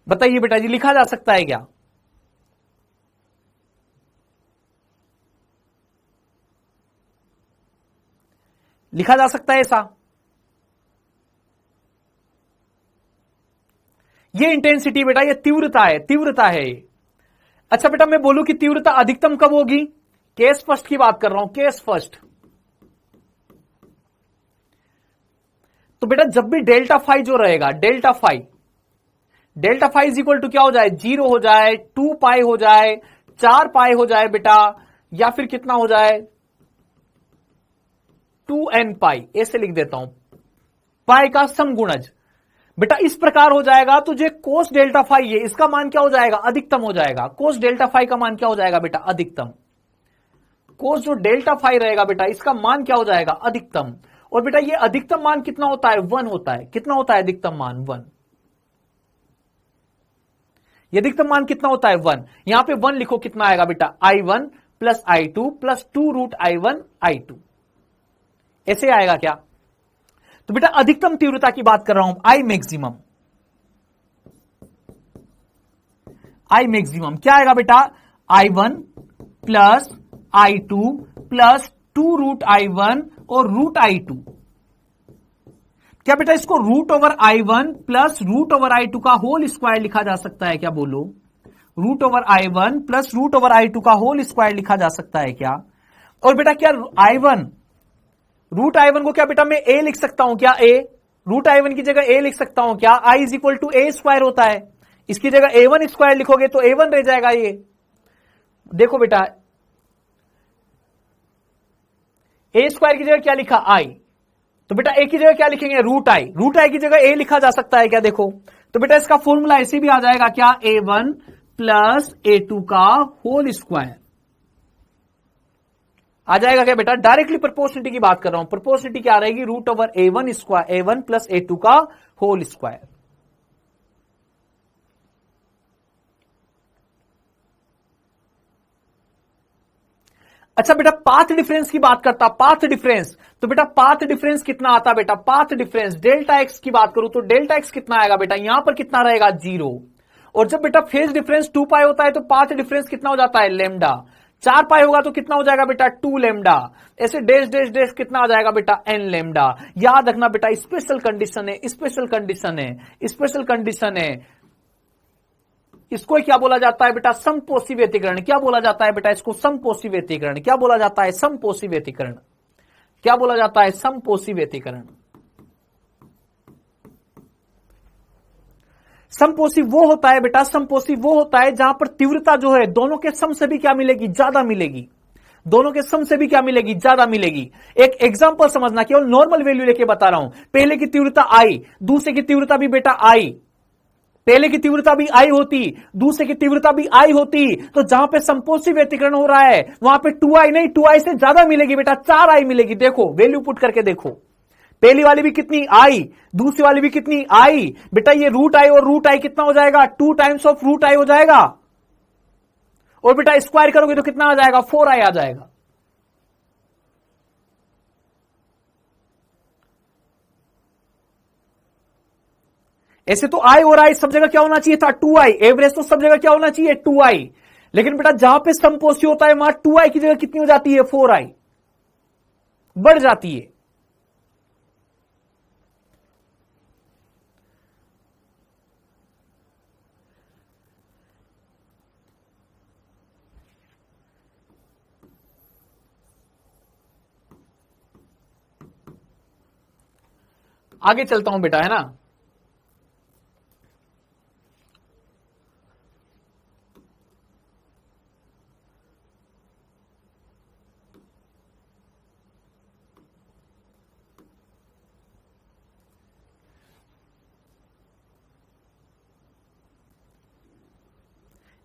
बताइए बेटा जी लिखा जा सकता है क्या, लिखा जा सकता है ऐसा। ये इंटेंसिटी बेटा, ये तीव्रता है, तीव्रता है ये। अच्छा बेटा मैं बोलूं कि तीव्रता अधिकतम कब होगी, केस फर्स्ट की बात कर रहा हूं, केस फर्स्ट। तो बेटा जब भी डेल्टा फाई जो रहेगा, delta phi is equal to क्या हो जाए, 0 हो जाए, 2 पाई हो जाए, 4 पाई हो जाए बेटा, या फिर कितना हो जाए 2n पाई, ऐसे लिख देता हूं, पाई का समगुणज। बेटा इस प्रकार हो जाएगा तो जो कोस डेल्टा फाई है इसका मान क्या हो जाएगा, अधिकतम हो जाएगा। कोस डेल्टा फाई का मान क्या हो जाएगा बेटा, अधिकतम। कोस जो डेल्टा फाई रहेगा बेटा इसका मान क्या हो जाएगा, अधिकतम। और बेटा ये अधिकतम मान कितना होता है, 1 होता है। कितना होता है अधिकतम मान, 1। ये अधिकतम मान कितना होता है, 1। यहां पे 1 लिखो, कितना आएगा बेटा, I1 plus I2 plus 2√I1 I2, ऐसे आएगा क्या। तो बेटा अधिकतम तीव्रता की बात कर रहा हूं, आई मैक्सिमम। आई मैक्सिमम क्या आएगा बेटा, I1 plus I2 plus 2√I1 और √I2। क्या बेटा इसको √/I1 प्लस √/I2 का होल स्क्वायर लिखा जा सकता है क्या, बोलो। √/I1 प्लस √/I2 का होल स्क्वायर लिखा जा सकता है क्या। और बेटा क्या I1, √I1 को क्या बेटा मैं a लिख सकता हूं क्या, a, √I1 की जगह a लिख सकता हूं क्या। I is equal to a square होता है, इसकी जगह a1 स्क्वायर लिखोगे तो a1 रह जाएगा। ये देखो बेटा a स्क्वायर की जगह क्या लिखा, I, तो बेटा a की जगह क्या लिखेंगे, √I। √I की जगह a लिखा जा सकता है क्या, देखो। तो बेटा इसका फॉर्मूला ऐसे भी आ जाएगा क्या, a1 प्लस a2 का होल स्क्वायर आ जाएगा क्या बेटा। डायरेक्टली प्रोपोर्शनलिटी की बात कर रहा हूं, प्रोपोर्शनलिटी क्या रहेगी, √/A1 square, A1 plus A2 का होल स्क्वायर। अच्छा बेटा पाथ डिफरेंस की बात करता, पाथ डिफरेंस, तो बेटा पाथ डिफरेंस कितना आता बेटा, पाथ डिफरेंस डेल्टा एक्स की बात करूं तो डेल्टा एक्स कितना आएगा बेटा, यहां पर कितना रहेगा, 0। और जब बेटा फेज डिफरेंस 2 पाई होता है तो पाथ डिफरेंस कितना हो जाता है, लैम्डा। 4 पाई होगा तो कितना हो जाएगा बेटा, 2 लैम्डा। ऐसे डैश डैश डैश कितना आ जाएगा बेटा, n लैम्डा। याद रखना बेटा स्पेशल कंडीशन है, स्पेशल कंडीशन है, स्पेशल कंडीशन है। इसको क्या बोला जाता है बेटा, समपोषी व्यतिकरण। क्या बोला जाता है बेटा इसको, समपोषी व्यतिकरण। क्या बोला जाता है, समपोषी व्यतिकरण। क्या बोला जाता है, समपोषी व्यतिकरण। समपोषी वो होता है बेटा, समपोषी वो होता है जहां पर तीव्रता जो है दोनों के सम से भी क्या मिलेगी, ज्यादा मिलेगी। दोनों के सम से भी क्या मिलेगी, ज्यादा मिलेगी। एक एग्जांपल समझना, केवल नॉर्मल वैल्यू लेके बता रहा हूं। पहले की तीव्रता आई, दूसरे की तीव्रता भी बेटा आई। पहले की तीव्रता भी आई होती, दूसरे की तीव्रता भी आई होती, तो जहां पे समपोषी व्यतिकरण हो रहा है वहां पे 2i नहीं, 2i से ज्यादा मिलेगी बेटा, 4i मिलेगी। देखो वैल्यू पुट करके देखो, पहली वाली भी कितनी आई, दूसरी वाली भी कितनी आई। बेटा ये √I और √I कितना हो जाएगा, 2 टाइम्स ऑफ √I हो जाएगा। और बेटा स्क्वायर करोगे तो कितना आ जाएगा, 4i आ जाएगा। ऐसे तो i और i सब जगह क्या होना चाहिए था, 2i। एवरेज तो सब जगह क्या होना चाहिए, 2i। लेकिन बेटा जहां पे समपोषी होता है वहां 2i की जगह कितनी हो जाती है, 4i बढ़ जाती है। आगे चलता हूं बेटा, है ना।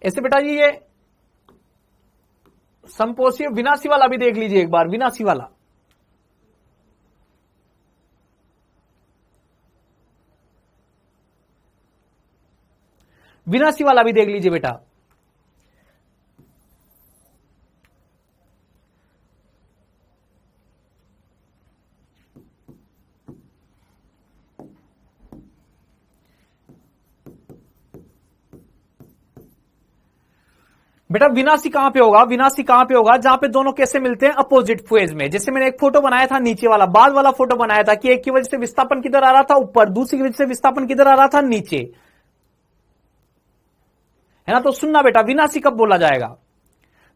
ऐसे बेटा ये समपोषी विनाशी वाला भी देख लीजिए एक बार, विनाशी वाला। विनाशी वाला भी देख लीजिए बेटा। बेटा विनाशी कहां पे होगा, विनाशी कहां पे होगा, जहां पे दोनों कैसे मिलते हैं, अपोजिट फेज में। जैसे मैंने एक फोटो बनाया था नीचे वाला, बाद वाला फोटो बनाया था कि एक की वजह से विस्थापन किधर आ रहा था, ऊपर, दूसरी की वजह से विस्थापन किधर आ रहा था, नीचे, है ना। तो सुनना बेटा, विनाशी कब बोला जाएगा,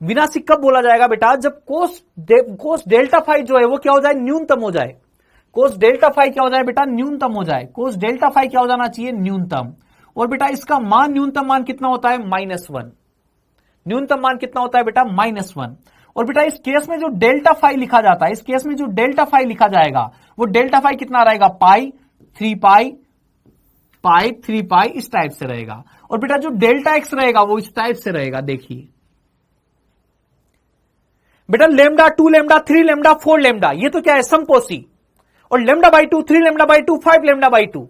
विनाशी कब बोला जाएगा बेटा, जब कोस डेल्टा फाई जो है वो क्या हो जाए, न्यूनतम हो जाए। कोस डेल्टा फाई क्या हो जाए बेटा, न्यूनतम हो जाए। कोस डेल्टा फाई क्या हो जाना चाहिए, न्यूनतम। और बेटा इसका मान, न्यूनतम मान कितना होता है, -1। न्यूनतम मान कितना होता है बेटा, -1। और बेटा इस केस में जो डेल्टा फाई लिखा जाता है, इस केस में जो डेल्टा फाई लिखा जाएगा वो डेल्टा फाई कितना रहेगा, पाई 3 पाई पाई 3 पाई इस टाइप से रहेगा। और बेटा जो डेल्टा एक्स रहेगा वो इस टाइप से रहेगा। देखिए बेटा लेमडा 2 लेमडा 3 लेमडा 4 लेमडा, ये तो क्या है, समकोसी। और lambda by 2 3 lambda by 2 5 lambda by 2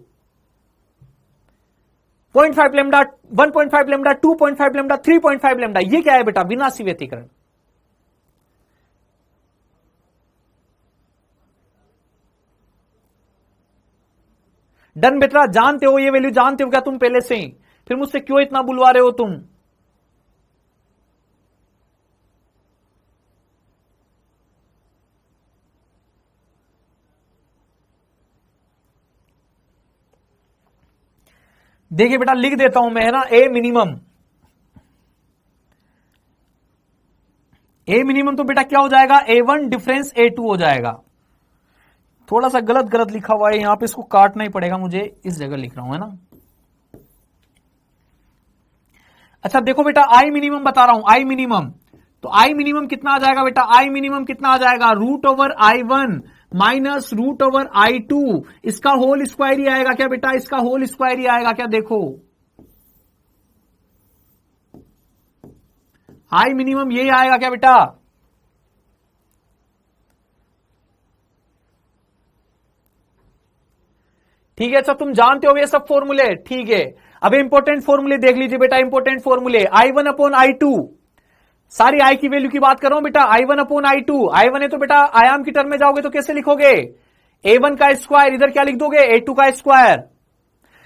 0.5 lambda 1.5 lambda 2.5 lambda 3.5 lambda, ये क्या है बेटा, विनाशी व्यतिकरण। डन बेटा, जानते हो ये वैल्यू, जानते हो क्या तुम पहले से ही, फिर मुझसे क्यों इतना बुलवा रहे हो तुम। देखिए बेटा लिख देता हूं मैं, है ना, ए मिनिमम तो बेटा क्या हो जाएगा, A1 डिफरेंस A2 हो जाएगा। थोड़ा सा गलत लिखा हुआ है यहां पे, इसको काटना ही पड़ेगा मुझे, इस जगह लिख रहा हूं, है ना। अच्छा देखो बेटा, आई मिनिमम बता रहा हूं, आई मिनिमम, तो आई मिनिमम कितना आ जाएगा बेटा, आई मिनिमम कितना आ जाएगा, √I1 माइनस √I2, इसका होल स्क्वायर ही आएगा क्या बेटा, इसका होल स्क्वायर ही आएगा क्या, देखो आई मिनिमम यही आएगा क्या बेटा। ठीक है, अच्छा तुम जानते हो ये सब फॉर्मूले, ठीक है। अब इंपॉर्टेंट फॉर्मूले देख लीजिए बेटा, इंपॉर्टेंट फॉर्मूले, I1 अपॉन I2, सारी आई की वैल्यू की बात कर रहा हूं बेटा, I1 अपॉन I2, I1 है तो बेटा आयाम की टर्म में जाओगे तो कैसे लिखोगे, A1 का स्क्वायर, इधर क्या लिख दोगे, A2 का स्क्वायर।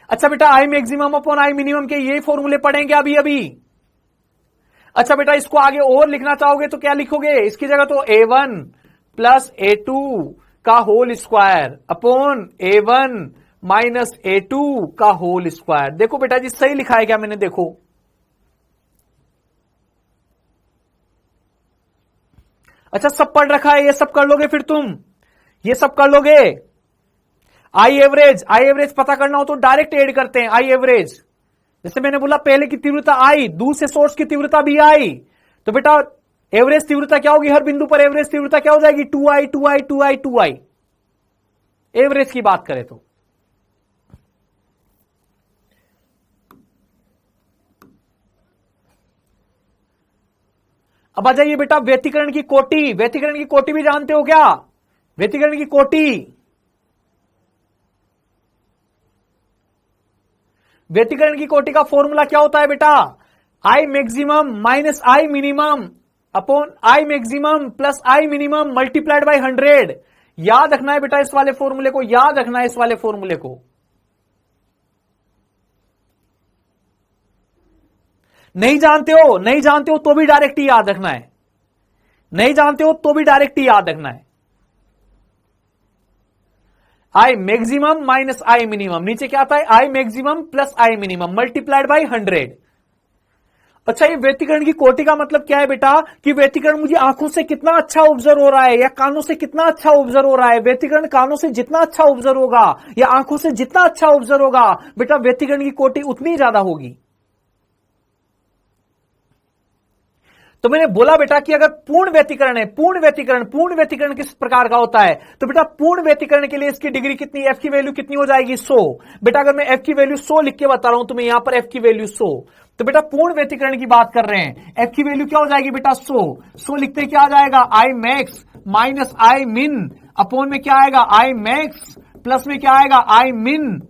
अच्छा बेटा I maximum upon I minimum के ये फॉर्मूले पढ़ेंगे अभी अभी। अच्छा बेटा इसको आगे और लिखना चाहोगे तो क्या लिखोगे, इसकी जगह तो A1 प्लस A2 का whole square upon A1 minus A2 का होल स्क्वायर। देखो बेटा जी सही लिखा है क्या मैंने, देखो अच्छा सब पढ़ रखा है, ये सब कर लोगे फिर तुम, ये सब कर लोगे। आई एवरेज पता करना हो तो डायरेक्ट ऐड करते हैं, आई एवरेज, जैसे मैंने बोला पहले की तीव्रता आई, दूसरे सोर्स की तीव्रता भी आई, तो बेटा एवरेज तीव्रता क्या होगी, हर बिंदु पर एवरेज तीव्रता क्या हो जाएगी, 2i 2i 2i 2i, average की बात करें तो। अब आ जाइए बेटा व्यतिकरण की कोटि, व्यतिकरण की कोटि भी जानते हो क्या, व्यतिकरण की कोटि, व्यतिकरण की कोटि का फॉर्मूला क्या होता है बेटा, I maximum minus I minimum upon I maximum plus I minimum multiplied by 100। याद रखना है बेटा इस वाले फॉर्मूले को, याद रखना है इस वाले फॉर्मूले को। नहीं जानते हो तो भी डायरेक्ट ही याद रखना है, नहीं जानते हो तो भी डायरेक्ट ही याद रखना है। I maximum minus I minimum, नीचे क्या आता है, I maximum plus I minimum multiplied by 100। अच्छा ये व्यतिकरण की कोटि का मतलब क्या है बेटा, कि व्यतिकरण मुझे आंखों से कितना अच्छा ऑब्जर्व हो रहा है या कानों से कितना अच्छा ऑब्जर्व हो रहा है। व्यतिकरण कानों से जितना अच्छा ऑब्जर्व होगा या आंखों से जितना अच्छा ऑब्जर्व होगा बेटा, व्यतिकरण की कोटि उतनी ज्यादा होगी। तो मैंने बोला बेटा कि अगर पूर्ण व्यतिकरण है, पूर्ण व्यतिकरण किस प्रकार का होता है, तो बेटा पूर्ण व्यतिकरण के लिए इसकी डिग्री कितनी, एफ की वैल्यू कितनी हो जाएगी, 100। बेटा अगर मैं एफ की वैल्यू 100 लिख के बता रहा हूं तुम्हें, यहां पर एफ की वैल्यू 100, तो बेटा पूर्ण व्यतिकरण की बात कर रहे हैं, एफ की वैल्यू क्या हो जाएगी बेटा 100 लिखते क्या आ जाएगा, आई मैक्स माइनस आई मिन अपॉन में क्या आएगा, आई मैक्स प्लस में क्या आएगा, आई मिन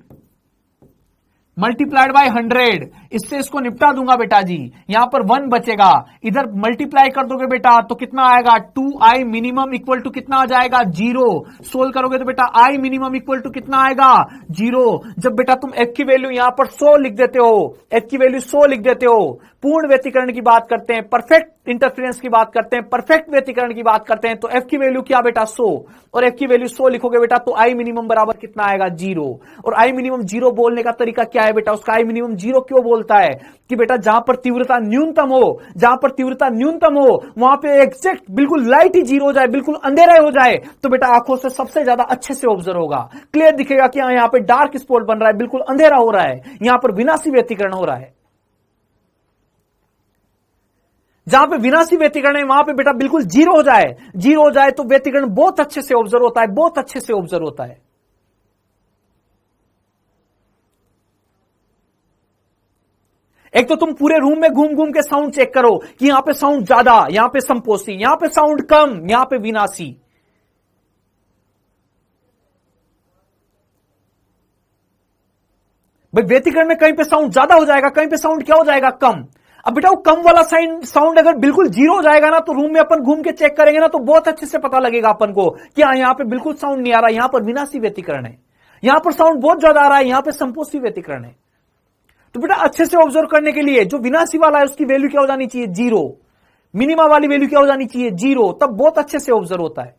मल्टीप्लाइड बाय 100। इससे इसको निपटा दूंगा बेटा जी, यहां पर 1 बचेगा, इधर मल्टीप्लाई कर दोगे बेटा तो कितना आएगा, 2i मिनिमम इक्वल टू कितना आ जाएगा, 0। सोल्व करोगे तो बेटा i मिनिमम इक्वल टू कितना आएगा, 0। जब बेटा तुम f की वैल्यू यहां पर 100 लिख देते हो, f की वैल्यू 100 लिख देते हो, पूर्ण व्यतिकरण की बात करते हैं, परफेक्ट इंटरफेरेंस की बात करते हैं, परफेक्ट व्यतिकरण की बात करते हैं, तो f की वैल्यू क्या बेटा 100, और f की वैल्यू 100 लिखोगे बेटा तो i मिनिमम बराबर कितना आएगा, 0। और i मिनिमम 0 बोलने का तरीका क्या है बेटा, उसका i मिनिमम 0 क्यों बोलता है, कि बेटा जहां पर तीव्रता न्यूनतम हो, जहां पर तीव्रता न्यूनतम हो वहां पे एग्जैक्ट बिल्कुल लाइट ही 0 हो जाए, बिल्कुल अंधेरा हो जाए, तो बेटा आंखों से सबसे ज्यादा अच्छे से ऑब्जर्व होगा, क्लियर दिखेगा कि यहां पे डार्क स्पॉट बन रहा है, बिल्कुल अंधेरा हो रहा है, यहां पर विनाशी व्यतिकरण हो रहा है। जहां पे विनाशी व्यतिकरण है वहां पे बेटा बिल्कुल जीरो हो जाए, जीरो हो जाए तो व्यतिकरण बहुत अच्छे से ऑब्जर्व होता है, बहुत अच्छे से ऑब्जर्व होता है। एक तो तुम पूरे रूम में घूम घूम के साउंड चेक करो कि यहां पे साउंड ज्यादा, यहां पे संपोषी, यहां पे साउंड कम, यहां पे विनाशी। भाई व्यतिकरण में कहीं पे साउंड ज्यादा हो जाएगा, कहीं पे साउंड क्या हो जाएगा, कम। अब बेटा वो कम वाला साउंड अगर बिल्कुल जीरो हो जाएगा ना, तो रूम में अपन घूम के चेक करेंगे ना, तो बहुत अच्छे से पता लगेगा अपन को कि हाँ यहां पे बिल्कुल साउंड नहीं आ रहा, यहां पर विनाशी व्यतिकरण है। यहां पर साउंड बहुत ज्यादा आ रहा है, यहां पर संपोषी व्यतिकरण है। तो बेटा अच्छे से ऑब्जर्व करने के लिए जो विनाशी वाला है उसकी वैल्यू क्या हो जानी चाहिए, जीरो। मिनिमा वाली वैल्यू क्या हो जानी चाहिए, जीरो। तब बहुत अच्छे से ऑब्जर्व होता है।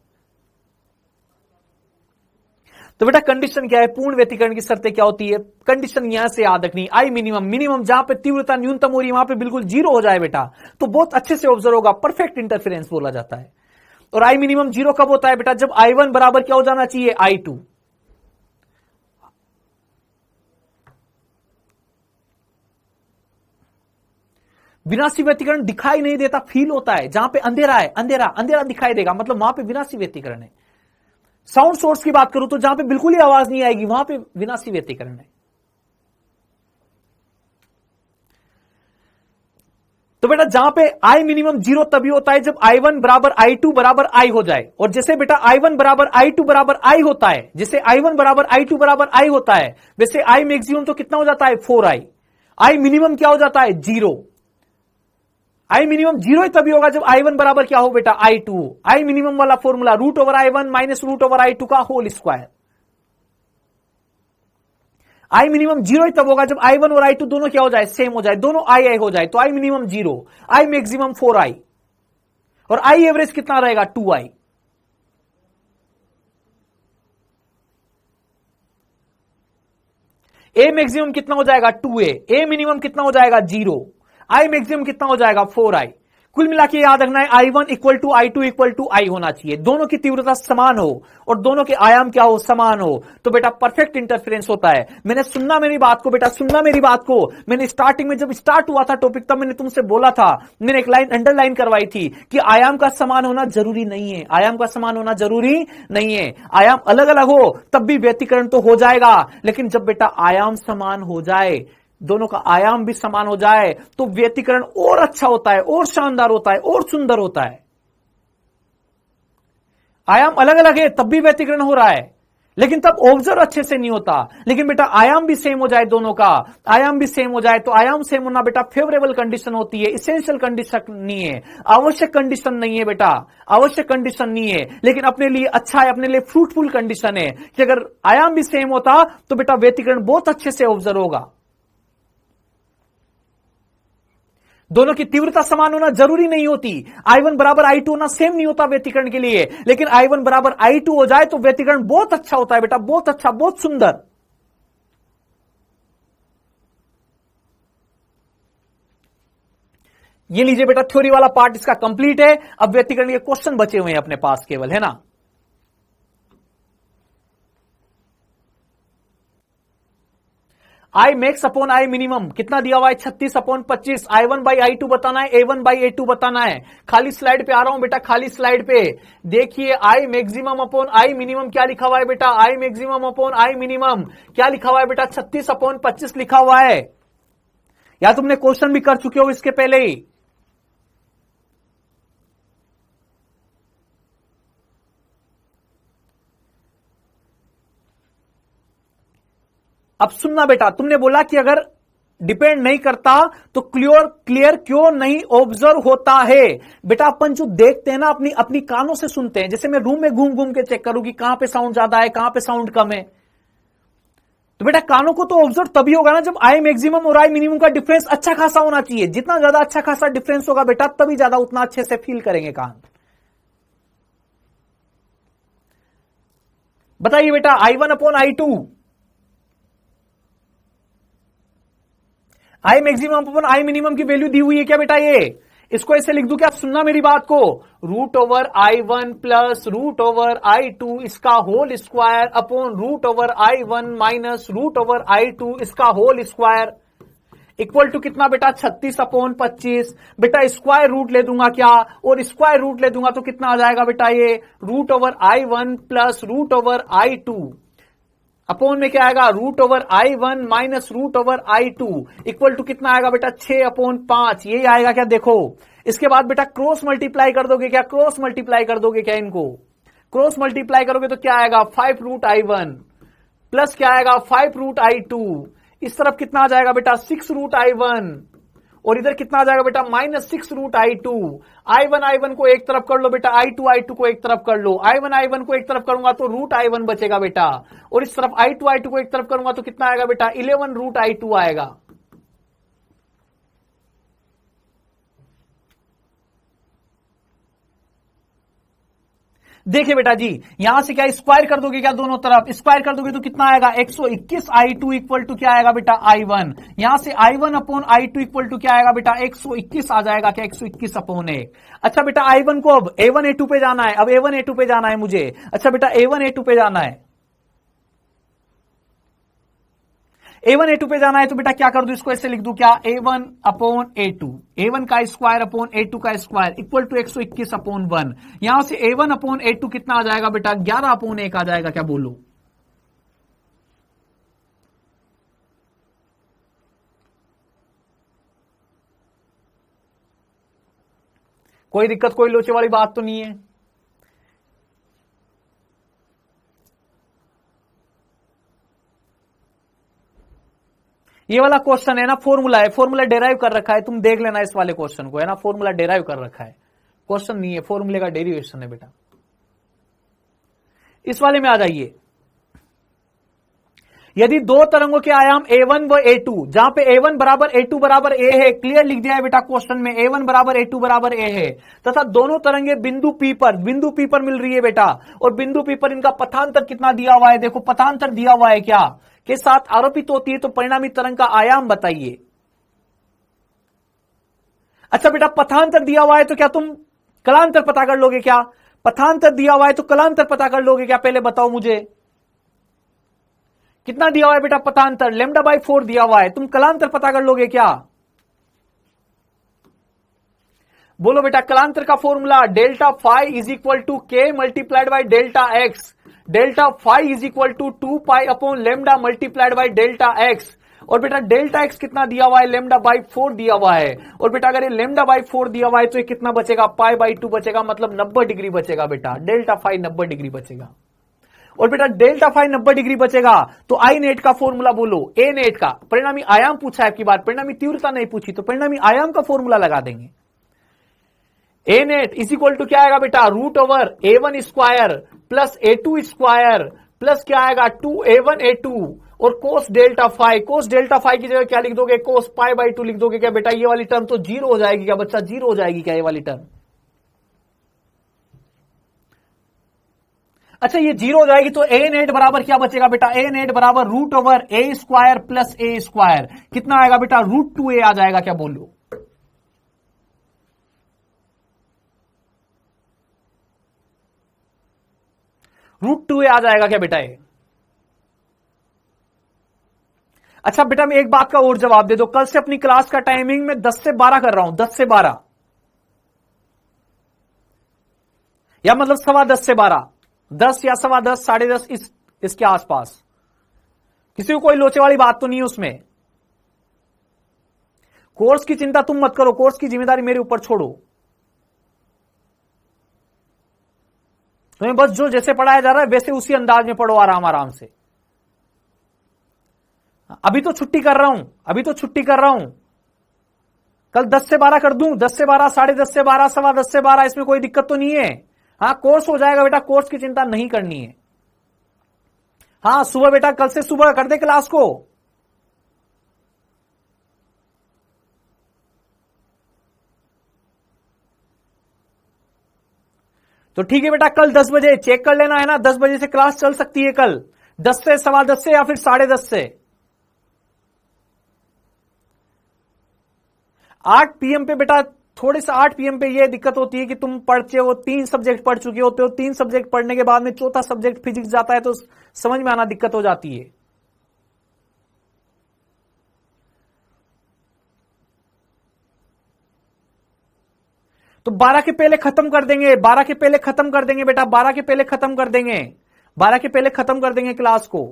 तो बेटा कंडीशन क्या है, पूर्ण व्यतिकरण की शर्तें क्या होती है, कंडीशन यहां से याद रखनी, आई मिनिमम, मिनिमम जहां पे तीव्रता न्यूनतम हो रही है वहां पे बिल्कुल जीरो हो जाए बेटा, तो बहुत अच्छे से ऑब्जर्व होगा, परफेक्ट इंटरफेरेंस बोला जाता है। और आई मिनिमम जीरो कब होता है बेटा, जब I1 बराबर क्या हो जाना चाहिए, I2। विनाशी व्यतिकरण दिखाई नहीं देता, फील होता है। जहां पे अंधेरा है, अंधेरा अंधेरा दिखाई देगा, मतलब वहां पे विनाशी व्यतिकरण है। साउंड सोर्स की बात करूं तो जहां पे बिल्कुल ही आवाज नहीं आएगी वहां पे विनाशी व्यतिकरण है। तो बेटा जहां पे आई मिनिमम जीरो तभी होता है जब I1 बराबर I2 बराबर I हो जाए। और जैसे बेटा I1 बराबर I2 बराबर I होता है, जैसे I1 बराबर I2 बराबर I होता है, वैसे I मैक्सिमम तो कितना हो जाता है, 4I। I मिनिमम क्या हो जाता है, जीरो। आई मिनिमम जीरो ही तभी होगा जब I1 बराबर क्या हो बेटा, I2। आई मिनिमम वाला formula root over I1 minus root over I2 का whole square. I minimum zero ही तब होगा जब I1 और I2 दोनों क्या हो जाए, सेम हो जाए, दोनों आई हो जाए, तो आई minimum zero, I maximum 4I, और आई एवरेज कितना रहेगा, 2I। ए मैक्सिमम कितना हो जाएगा, 2A। ए मिनिमम कितना हो जाएगा, जीरो। आई मैक्सिमम कितना हो जाएगा, 4I। कुल मिला के याद रखना है I1 equal to I2 equal to I होना चाहिए, दोनों की तीव्रता समान हो और दोनों के आयाम क्या हो, समान हो, तो बेटा परफेक्ट इंटरफेरेंस होता है। मैंने सुनना मेरी बात को बेटा, सुनना मेरी बात को। मैंने स्टार्टिंग में जब स्टार्ट हुआ था टॉपिक तब मैंने तुमसे बोला था, मैंने एक लाइन अंडरलाइन करवाई थी कि आयाम का समान होना जरूरी नहीं है, आयाम का समान होना जरूरी नहीं है। आयाम अलग अलग हो तब भी व्यतिकरण तो हो जाएगा, लेकिन जब बेटा आयाम समान हो जाए, दोनों का आयाम भी समान हो जाए, तो व्यतिकरण और अच्छा होता है, और शानदार होता है, और सुंदर होता है। आयाम अलग अलग है तब भी व्यतिकरण हो रहा है, लेकिन तब ऑब्जर्व अच्छे से नहीं होता। लेकिन बेटा आयाम भी सेम हो जाए, दोनों का आयाम भी सेम हो जाए, तो आयाम सेम होना बेटा फेवरेबल कंडीशन होती है, इसेंशियल कंडीशन नहीं है, आवश्यक कंडीशन नहीं है बेटा, आवश्यक कंडीशन नहीं है, लेकिन अपने लिए अच्छा है, अपने लिए फ्रूटफुल कंडीशन है कि अगर आयाम भी सेम होता तो बेटा व्यतिकरण बहुत अच्छे से ऑब्जर्व होगा। दोनों की तीव्रता समान होना जरूरी नहीं होती, I1 बराबर I2 होना सेम नहीं होता व्यतिकरण के लिए, लेकिन I1 बराबर I2 हो जाए तो व्यतिकरण बहुत अच्छा होता है बेटा, बहुत अच्छा, बहुत सुंदर। ये लीजिए बेटा थ्योरी वाला पार्ट इसका कंप्लीट है। अब व्यतिकरण के क्वेश्चन बचे हुए हैं अपने पास केवल, है ना। I max upon I minimum कितना दिया हुआ है, 36 अपॉन 25। I1 बाई I2 बताना है, A1 बाई A2 बताना है। खाली स्लाइड पे आ रहा हूं बेटा, खाली स्लाइड पे देखिए, I maximum upon I minimum क्या लिखा हुआ है बेटा, I maximum upon I minimum क्या लिखा हुआ है बेटा, 36 अपॉन 25 लिखा हुआ है। या तुमने क्वेश्चन भी कर चुके हो इसके पहले ही। अब सुनना बेटा, तुमने बोला कि अगर डिपेंड नहीं करता तो क्लियर क्यों नहीं ऑब्जर्व होता है। बेटा अपन जो देखते हैं ना, अपनी अपनी कानों से सुनते हैं। जैसे मैं रूम में घूम घूम के चेक करूं कि कहां पे साउंड ज्यादा है, कहां पे साउंड कम है, तो बेटा कानों को तो ऑब्जर्व तभी होगा ना जब आई मैक्सिमम और आई मिनिमम का डिफरेंस अच्छा खासा होना चाहिए। जितना ज्यादा अच्छा खासा डिफरेंस होगा बेटा, तभी ज्यादा उतना अच्छे से फील करेंगे कान। बताइए बेटा, I1 upon I2, I maximum upon I minimum की वैल्यू दी हुई है क्या बेटा, ये इसको ऐसे लिख दूं क्या, सुनना मेरी बात को, root over I1 plus root over I2 इसका whole square upon root over I1 minus root over I2 इसका होल स्क्वायर। इक्वल टू कितना बेटा 36/25। बेटा स्क्वायर रूट ले दूंगा क्या, और स्क्वायर रूट ले दूंगा तो कितना आ जाएगा बेटा, ये √I1 प्लस √I2 अपोन में क्या आएगा, √I1 minus √I2 equal to कितना आएगा बेटा 6/5। ये आएगा क्या, देखो इसके बाद बेटा क्रॉस मल्टीप्लाई कर दोगे क्या, क्रॉस मल्टीप्लाई कर दोगे क्या, इनको क्रॉस मल्टीप्लाई करोगे तो क्या आएगा 5√I1 प्लस क्या आएगा 5√I2। इस तरफ कितना आ जाएगा बेटा 6√I1 और इधर कितना आ जाएगा बेटा -6√I2। I1 को एक तरफ कर लो बेटा, I2 को एक तरफ कर लो। I1 को एक तरफ करूंगा तो √I1 बचेगा बेटा, और इस तरफ I2 को एक तरफ करूंगा तो कितना आएगा बेटा 11√I2 आएगा। देखिए बेटा जी, यहां से क्या स्क्वायर कर दोगे क्या, दोनों तरफ स्क्वायर कर दोगे तो कितना आएगा 121I2 इक्वल टू क्या आएगा बेटा I1। यहां से I1/I2 इक्वल टू क्या आएगा बेटा 121 आ जाएगा क्या, 121/1। अच्छा बेटा I1 को अब A1 A2 पे जाना है, अब A1 A2 पे जाना है मुझे। अच्छा बेटा A1 A2 पे जाना है, A1 A2 पे जाना है तो बेटा क्या कर दूं, इसको ऐसे लिख दूं क्या, A1/A2, A1 का स्क्वायर अपॉन A2 का स्क्वायर इक्वल टू 121/1। यहां से A1/A2 कितना आ जाएगा बेटा 11/1 आ जाएगा क्या, बोलो। कोई दिक्कत, कोई लोचे वाली बात तो नहीं है। ये वाला क्वेश्चन है ना, फॉर्मूला है, फॉर्मूला डेराइव कर रखा है, तुम देख लेना इस वाले क्वेश्चन को, है ना, फॉर्मूला डेराइव कर रखा है, क्वेश्चन नहीं है, फॉर्मूले का डेरिवेशन है बेटा। इस वाले में आ जाइए, यदि दो तरंगों के आयाम A1 व A2, जहां पे A1 बराबर A2 बराबर A है, क्लियर लिख दिया है बेटा क्वेश्चन में, A1 बराबर A2 बराबर A है, तथा दोनों तरंगे बिंदु P पर मिल रही है बेटा, और बिंदु P पर इनका पथांतर कितना दिया हुआ है, देखो पथांतर दिया हुआ है क्या, के साथ आरोपित होती है, तो परिणामी तरंग का आयाम बताइए। अच्छा बेटा पथांतर दिया हुआ है तो क्या तुम कलांतर पता कर लोगे क्या, पथांतर दिया हुआ है तो कलांतर पता कर लोगे क्या, पहले बताओ मुझे कितना दिया हुआ है बेटा पथांतर, λ/4 दिया हुआ है, तुम कलांतर पता कर लोगे क्या, बोलो बेटा। कलांतर का formula ΔΦ is equal to K multiplied by ΔX, ΔΦ is equal to 2π/λ multiplied by ΔX, और बेटा ΔX कितना दिया हुआ है, λ/4 दिया हुआ है, और बेटा अगर ये λ/4 दिया हुआ है तो ये कितना बचेगा, π/2 बचेगा, मतलब 90 डिग्री बचेगा बेटा, ΔΦ 90 डिग्री बचेगा, और बेटा ΔΦ 90 डिग्री बचेगा तो आई नेट का फॉर्मूला बोलो, ए नेट का, परिणामी आयाम पूछा है आपकी बात, परिणामी तीव्रता नहीं पूछी, तो परिणामी आयाम का फॉर्मूला लगा देंगे। ए नेट इज इक्वल टू क्या आएगा बेटा, √A1 square plus A2 square plus क्या आएगा 2A1 A2 और कोस ΔΦ, कोस ΔΦ की जगह क्या लिख दोगे, कोस π/2 लिख दोगे क्या बेटा, ये वाली टर्म तो जीरो हो जाएगी क्या बच्चा, जीरो हो जाएगी क्या ये वाली टर्म। अच्छा ये जीरो हो जाएगी तो ए नेट बराबर क्या बचेगा बेटा, ए नेट बराबर √A square plus A square, कितना आएगा बेटा √2A आ जाएगा क्या, बोलो। √2A आ जाएगा क्या बेटा ये। अच्छा बेटा मैं एक बात का और जवाब दे दो, कल से अपनी क्लास का टाइमिंग में 10 से 12 कर रहा हूं, 10 से 12, या मतलब 10:15 से 12, 10 या 10:15 10:30 इसके आसपास, किसी को कोई लोचे वाली बात तो नहीं है उसमें। कोर्स की चिंता तुम मत करो, कोर्स की जिम्मेदारी मेरे ऊपर छोड़ो, तुम्हें बस जो जैसे पढ़ाया जा रहा है वैसे उसी अंदाज में पढ़ो, आराम आराम से। अभी तो छुट्टी कर रहा हूं, अभी तो छुट्टी कर रहा हूं, कल 10 से 12 कर दूं, 10 से 12, 10:30 से 12, 10:15 से 12, इसमें कोई दिक्कत तो नहीं है। हाँ कोर्स हो जाएगा बेटा, कोर्स की चिंता नहीं करनी है। हाँ सुबह बेटा, कल से सुबह कर दे क्लास को। तो ठीक है बेटा, कल 10 बजे चेक कर लेना, है ना, 10 बजे से क्लास चल सकती है कल, 10 से 10:15 से या फिर 10:30 से। 8 PM पे बेटा, थोड़े सा 8 PM पे ये दिक्कत होती है कि तुम पढ़ते हो, 3 सब्जेक्ट पढ़ चुके होते हो, 3 सब्जेक्ट पढ़ने के बाद में चौथा सब्जेक्ट फिजिक्स जाता है तो समझ में आना दिक्कत हो जाती है। तो 12 के पहले खत्म कर देंगे, 12 के पहले खत्म कर देंगे बेटा, 12 के पहले खत्म कर देंगे, 12 के पहले खत्म कर देंगे क्लास को।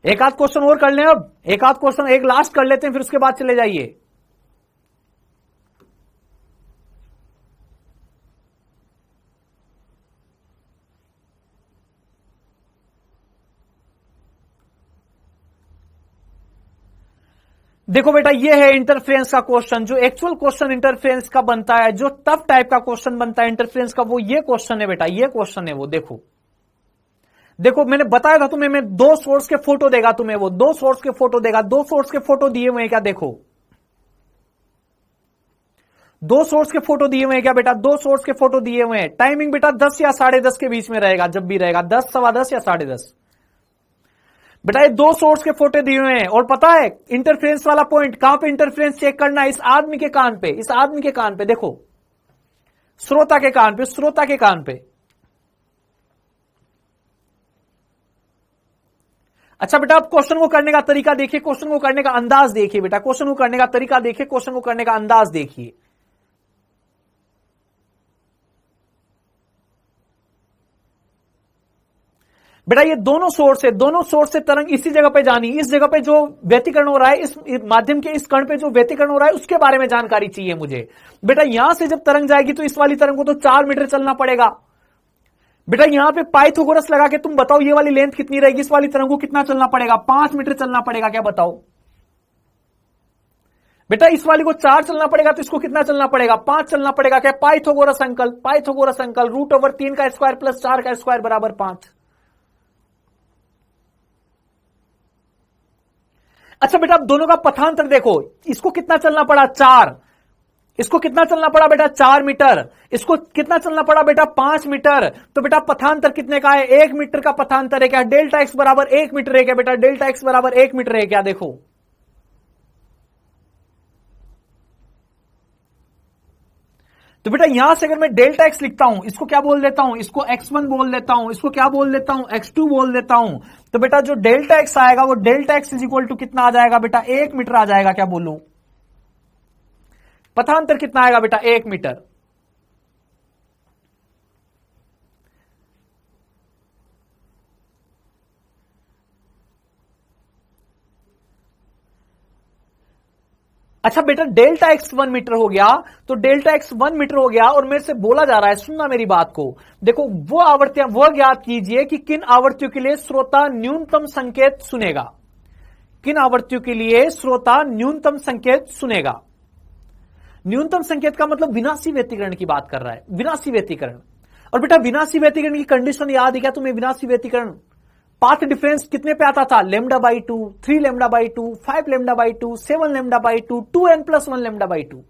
एक आध क्वेश्चन और कर लें, अब एक आध क्वेश्चन एक लास्ट कर लेते हैं, फिर उसके बाद चले जाइए। देखो बेटा, ये है इंटरफेरेंस का क्वेश्चन, जो एक्चुअल क्वेश्चन इंटरफेरेंस का बनता है, जो टफ टाइप का क्वेश्चन बनता है इंटरफेरेंस का, वो ये क्वेश्चन है बेटा, ये क्वेश्चन है वो। देखो देखो, मैंने बताया था तुम्हें, मैं 2 सोर्स के फोटो देगा तुम्हें, वो 2 सोर्स के फोटो देगा, 2 सोर्स के फोटो दिए हुए हैं क्या? देखो 2 सोर्स के फोटो दिए हुए हैं क्या बेटा? 2 सोर्स के फोटो दिए हुए हैं। टाइमिंग बेटा 10 या 10:30 के बीच में रहेगा, जब भी रहेगा 10, 10:15 या 10:30। बेटा ये 2 सोर्स के फोटो दिए हुए हैं, और पता है इंटरफेरेंस वाला पॉइंट कहां पे इंटरफेरेंस चेक करना है? इस आदमी के कान पे, इस आदमी के कान पे, देखो श्रोता के कान पे, श्रोता के कान पे। अच्छा बेटा, आप क्वेश्चन को करने का तरीका देखिए, क्वेश्चन को करने का अंदाज देखिए बेटा, क्वेश्चन को करने का तरीका देखिए, क्वेश्चन को करने का अंदाज देखिए। बेटा ये दोनों सोर्स है, दोनों सोर्स से तरंग इसी जगह पे जानी, इस जगह पे जो व्यतिकरण हो रहा है, इस माध्यम के इस कण पे जो व्यतिकरण हो रहा है, उसके बारे में जानकारी चाहिए मुझे। बेटा यहां से जब तरंग जाएगी तो इस वाली तरंग को तो 4 मीटर चलना पड़ेगा। बेटा यहां पे पाइथागोरस लगा के तुम बताओ ये वाली लेंथ कितनी रहेगी, इस वाली तरंग को कितना चलना पड़ेगा? 5 मीटर चलना पड़ेगा, क्या बताओ? बेटा इस वाली को 4 चलना पड़ेगा, तो इसको कितना चलना पड़ेगा? 5 चलना पड़ेगा। क्या? पाइथागोरस अंकल, पाइथागोरस अंकल, √3 का स्क्वायर प्लस 4 का स्क्वायर बराबर 5। अच्छा बेटा, अब दोनों का पथांतर देखो, इसको कितना चलना पड़ा? 4। इसको कितना चलना पड़ा बेटा? 4 मीटर। इसको कितना चलना पड़ा बेटा? 5 मीटर। तो बेटा पथांतर कितने का है? 1 मीटर का पथांतर है। क्या डेल्टा एक्स बराबर 1 मीटर है? क्या बेटा डेल्टा एक्स बराबर 1 मीटर है? क्या देखो, तो बेटा यहां से अगर मैं डेल्टा एक्स लिखता हूं, इसको क्या बोल देता हूं? इसको x1 बोल देता हूं, इसको क्या बोल देता हूं? x2 बोल देता हूं। तो बेटा जो डेल्टा एक्स आएगा वो delta X is equal to कितना आ जाएगा बेटा? 1 मीटर आ जाएगा। क्या बोलूं? पथांतर कितना आएगा बेटा? 1 मीटर। अच्छा बेटा डेल्टा एक्स 1 मीटर हो गया, तो डेल्टा एक्स 1 मीटर हो गया, और मेरे से बोला जा रहा है, सुनना मेरी बात को, देखो वो आवर्तियां वो ज्ञात कीजिए कि किन आवर्तियों के लिए श्रोता न्यूनतम संकेत सुनेगा। किन आवर्तियों के लिए श्रोता न्यूनतम संकेत सुनेगा? न्यूनतम संकेत का मतलब विनाशी व्यतिकरण की बात कर रहा है, विनाशी व्यतिकरण। और बेटा विनाशी व्यतिकरण की कंडीशन याद है क्या तुम्हें? विनाशी व्यतिकरण पाथ डिफरेंस कितने पे आता था? λ/2, 3λ/2, 5λ/2, 7λ/2, 2n+1 λ/2।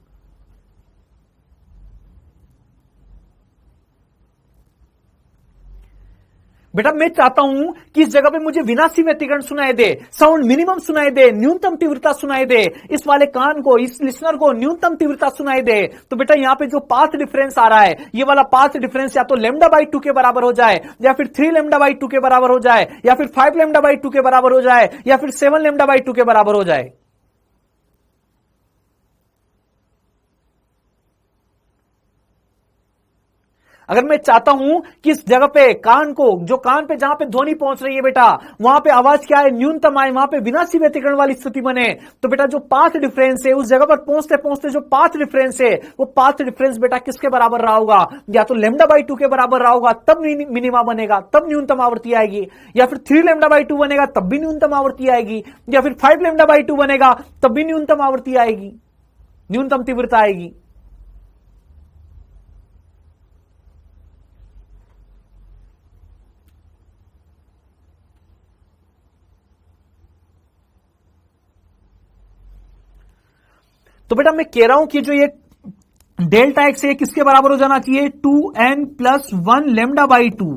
बेटा मैं चाहता हूं कि इस जगह पे मुझे विनाशी व्यतिकरण सुनाई दे, साउंड मिनिमम सुनाई दे, न्यूनतम तीव्रता सुनाई दे, इस वाले कान को, इस लिसनर को न्यूनतम तीव्रता सुनाई दे। तो बेटा यहां पे जो पाथ डिफरेंस आ रहा है, ये वाला पाथ डिफरेंस या तो λ/2 के बराबर हो जाए, या फिर 3λ/2 के बराबर हो जाए, या फिर 5λ/2 के बराबर हो जाए, या फिर 7λ/2 के बराबर हो जाए। अगर मैं चाहता हूं कि इस जगह पे कान को, जो कान पे जहां पे ध्वनि पहुंच रही है बेटा, वहां पे आवाज क्या है? न्यूनतम आए, वहां पे विनाशी व्यतिकरण वाली स्थिति बने, तो बेटा जो पाथ डिफरेंस है, उस जगह पर पहुंचते पहुंचते जो पाथ डिफरेंस है, वो पाथ डिफरेंस बेटा किसके बराबर रहा होगा? या तो λ/2 के बराबर रहा होगा, तब मिनिमा बनेगा, तब न्यूनतम आवृत्ति आएगी, या फिर 3λ/2 बनेगा तब भी न्यूनतम आवृत्ति आएगी, या फिर 5λ/2 बनेगा तब भी न्यूनतम आवृत्ति आएगी, न्यूनतम तीव्रता आएगी। तो बेटा मैं कह रहा हूं कि जो ये डेल्टा एक्स है किसके बराबर हो जाना चाहिए? 2n+1 λ/2।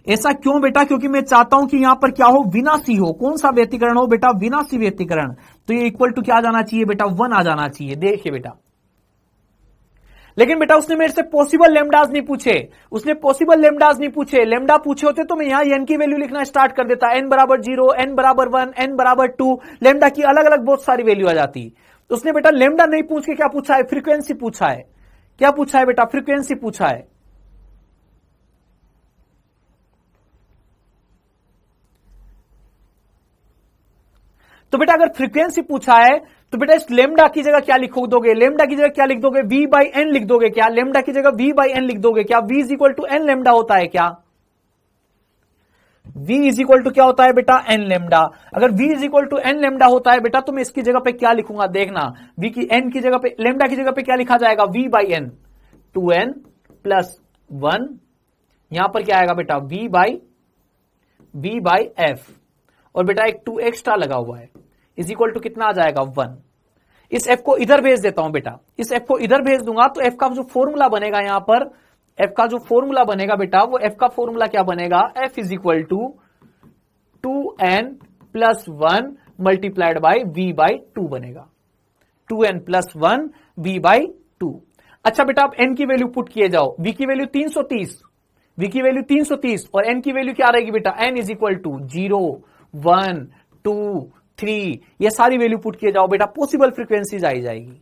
ऐसा क्यों बेटा? क्योंकि मैं चाहता हूं कि यहां पर क्या हो? विनाशी हो। कौन सा व्यतिकरण हो बेटा? विनाशी व्यतिकरण। तो ये इक्वल टू क्या आ जाना चाहिए बेटा? 1 आ जाना चाहिए। देखिए बेटा लेकिन बेटा उसने मेरे से पॉसिबल लेमडाज नहीं पूछे, उसने पॉसिबल लेमडाज नहीं पूछे। लेमडा पूछे होते तो मैं यहां एन की वैल्यू लिखना स्टार्ट कर देता, एन बराबर 0, एन बराबर 1, एन बराबर 2, लेमडा की अलग अलग बहुत सारी वैल्यू आ जाती। उसने बेटा लेमडा नहीं पूछ के क्या पूछा है, फ्रीक्वेंसी पूछा है। क्या पूछा है बेटा, फ्रीक्वेंसी पूछा है। तो बेटा अगर फ्रीक्वेंसी पूछा है तो बेटा इस लेमडा की जगह क्या लिख दोगे, लेमडा की जगह क्या लिख दोगे, v बाई एन लिख दोगे क्या, लेमडा की जगह v बाई एन लिख दोगे क्या, v is equal to N lambda होता है क्या, v इज इक्वल टू क्या होता है बेटा, एन लेमडा। अगर v is equal to N lambda होता है बेटा तो मैं इसकी जगह पे क्या लिखूंगा, देखना, v की एन की जगह पे, लेमडा की जगह पे क्या लिखा जाएगा, v by N, 2n plus 1, यहां पर क्या आएगा बेटा, v बाई f, और बेटा एक 2 एक्स्ट्रा लगा हुआ है, इज इक्वल टू कितना आ जाएगा, 1। इस f को इधर भेज देता हूं बेटा, इस f को इधर भेज दूंगा तो f का जो फॉर्मूला बनेगा यहां पर, f का जो फॉर्मूला बनेगा बेटा, वो f का फॉर्मूला क्या बनेगा, f is equal to 2n plus 1 multiplied by v by 2 बनेगा, 2n प्लस 1 v बाई 2। अच्छा बेटा आप n की वैल्यू पुट किए जाओ, v की वैल्यू 330, v की वैल्यू 330 और n की वैल्यू क्या रहेगी बेटा, n इज इक्वल टू 0, 1, 2, 3, ये सारी वैल्यू पुट किए जाओ बेटा, पॉसिबल फ्रीक्वेंसीज आई जाएगी।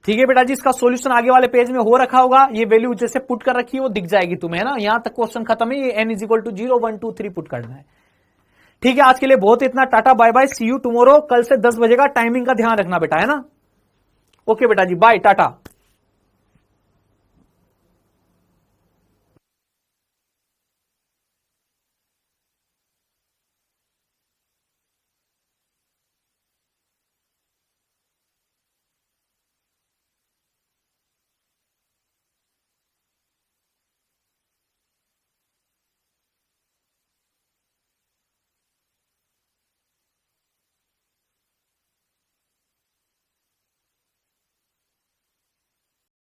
ठीक है बेटा जी, इसका सॉल्यूशन आगे वाले पेज में हो रखा होगा, ये वैल्यू जैसे पुट कर रखी है वो दिख जाएगी तुम्हें, है ना, यहां तक क्वेश्चन खत्म है, ये n is equal to 0, 1, 2, 3 put करना है। ठीक है, आज के लिए बहुत इतना, tata bye bye, see you tomorrow, कल से 10 बजे का टाइमिंग का ध्यान रखना बेटा, है ना। ओके बेटा जी, बाय, टाटा।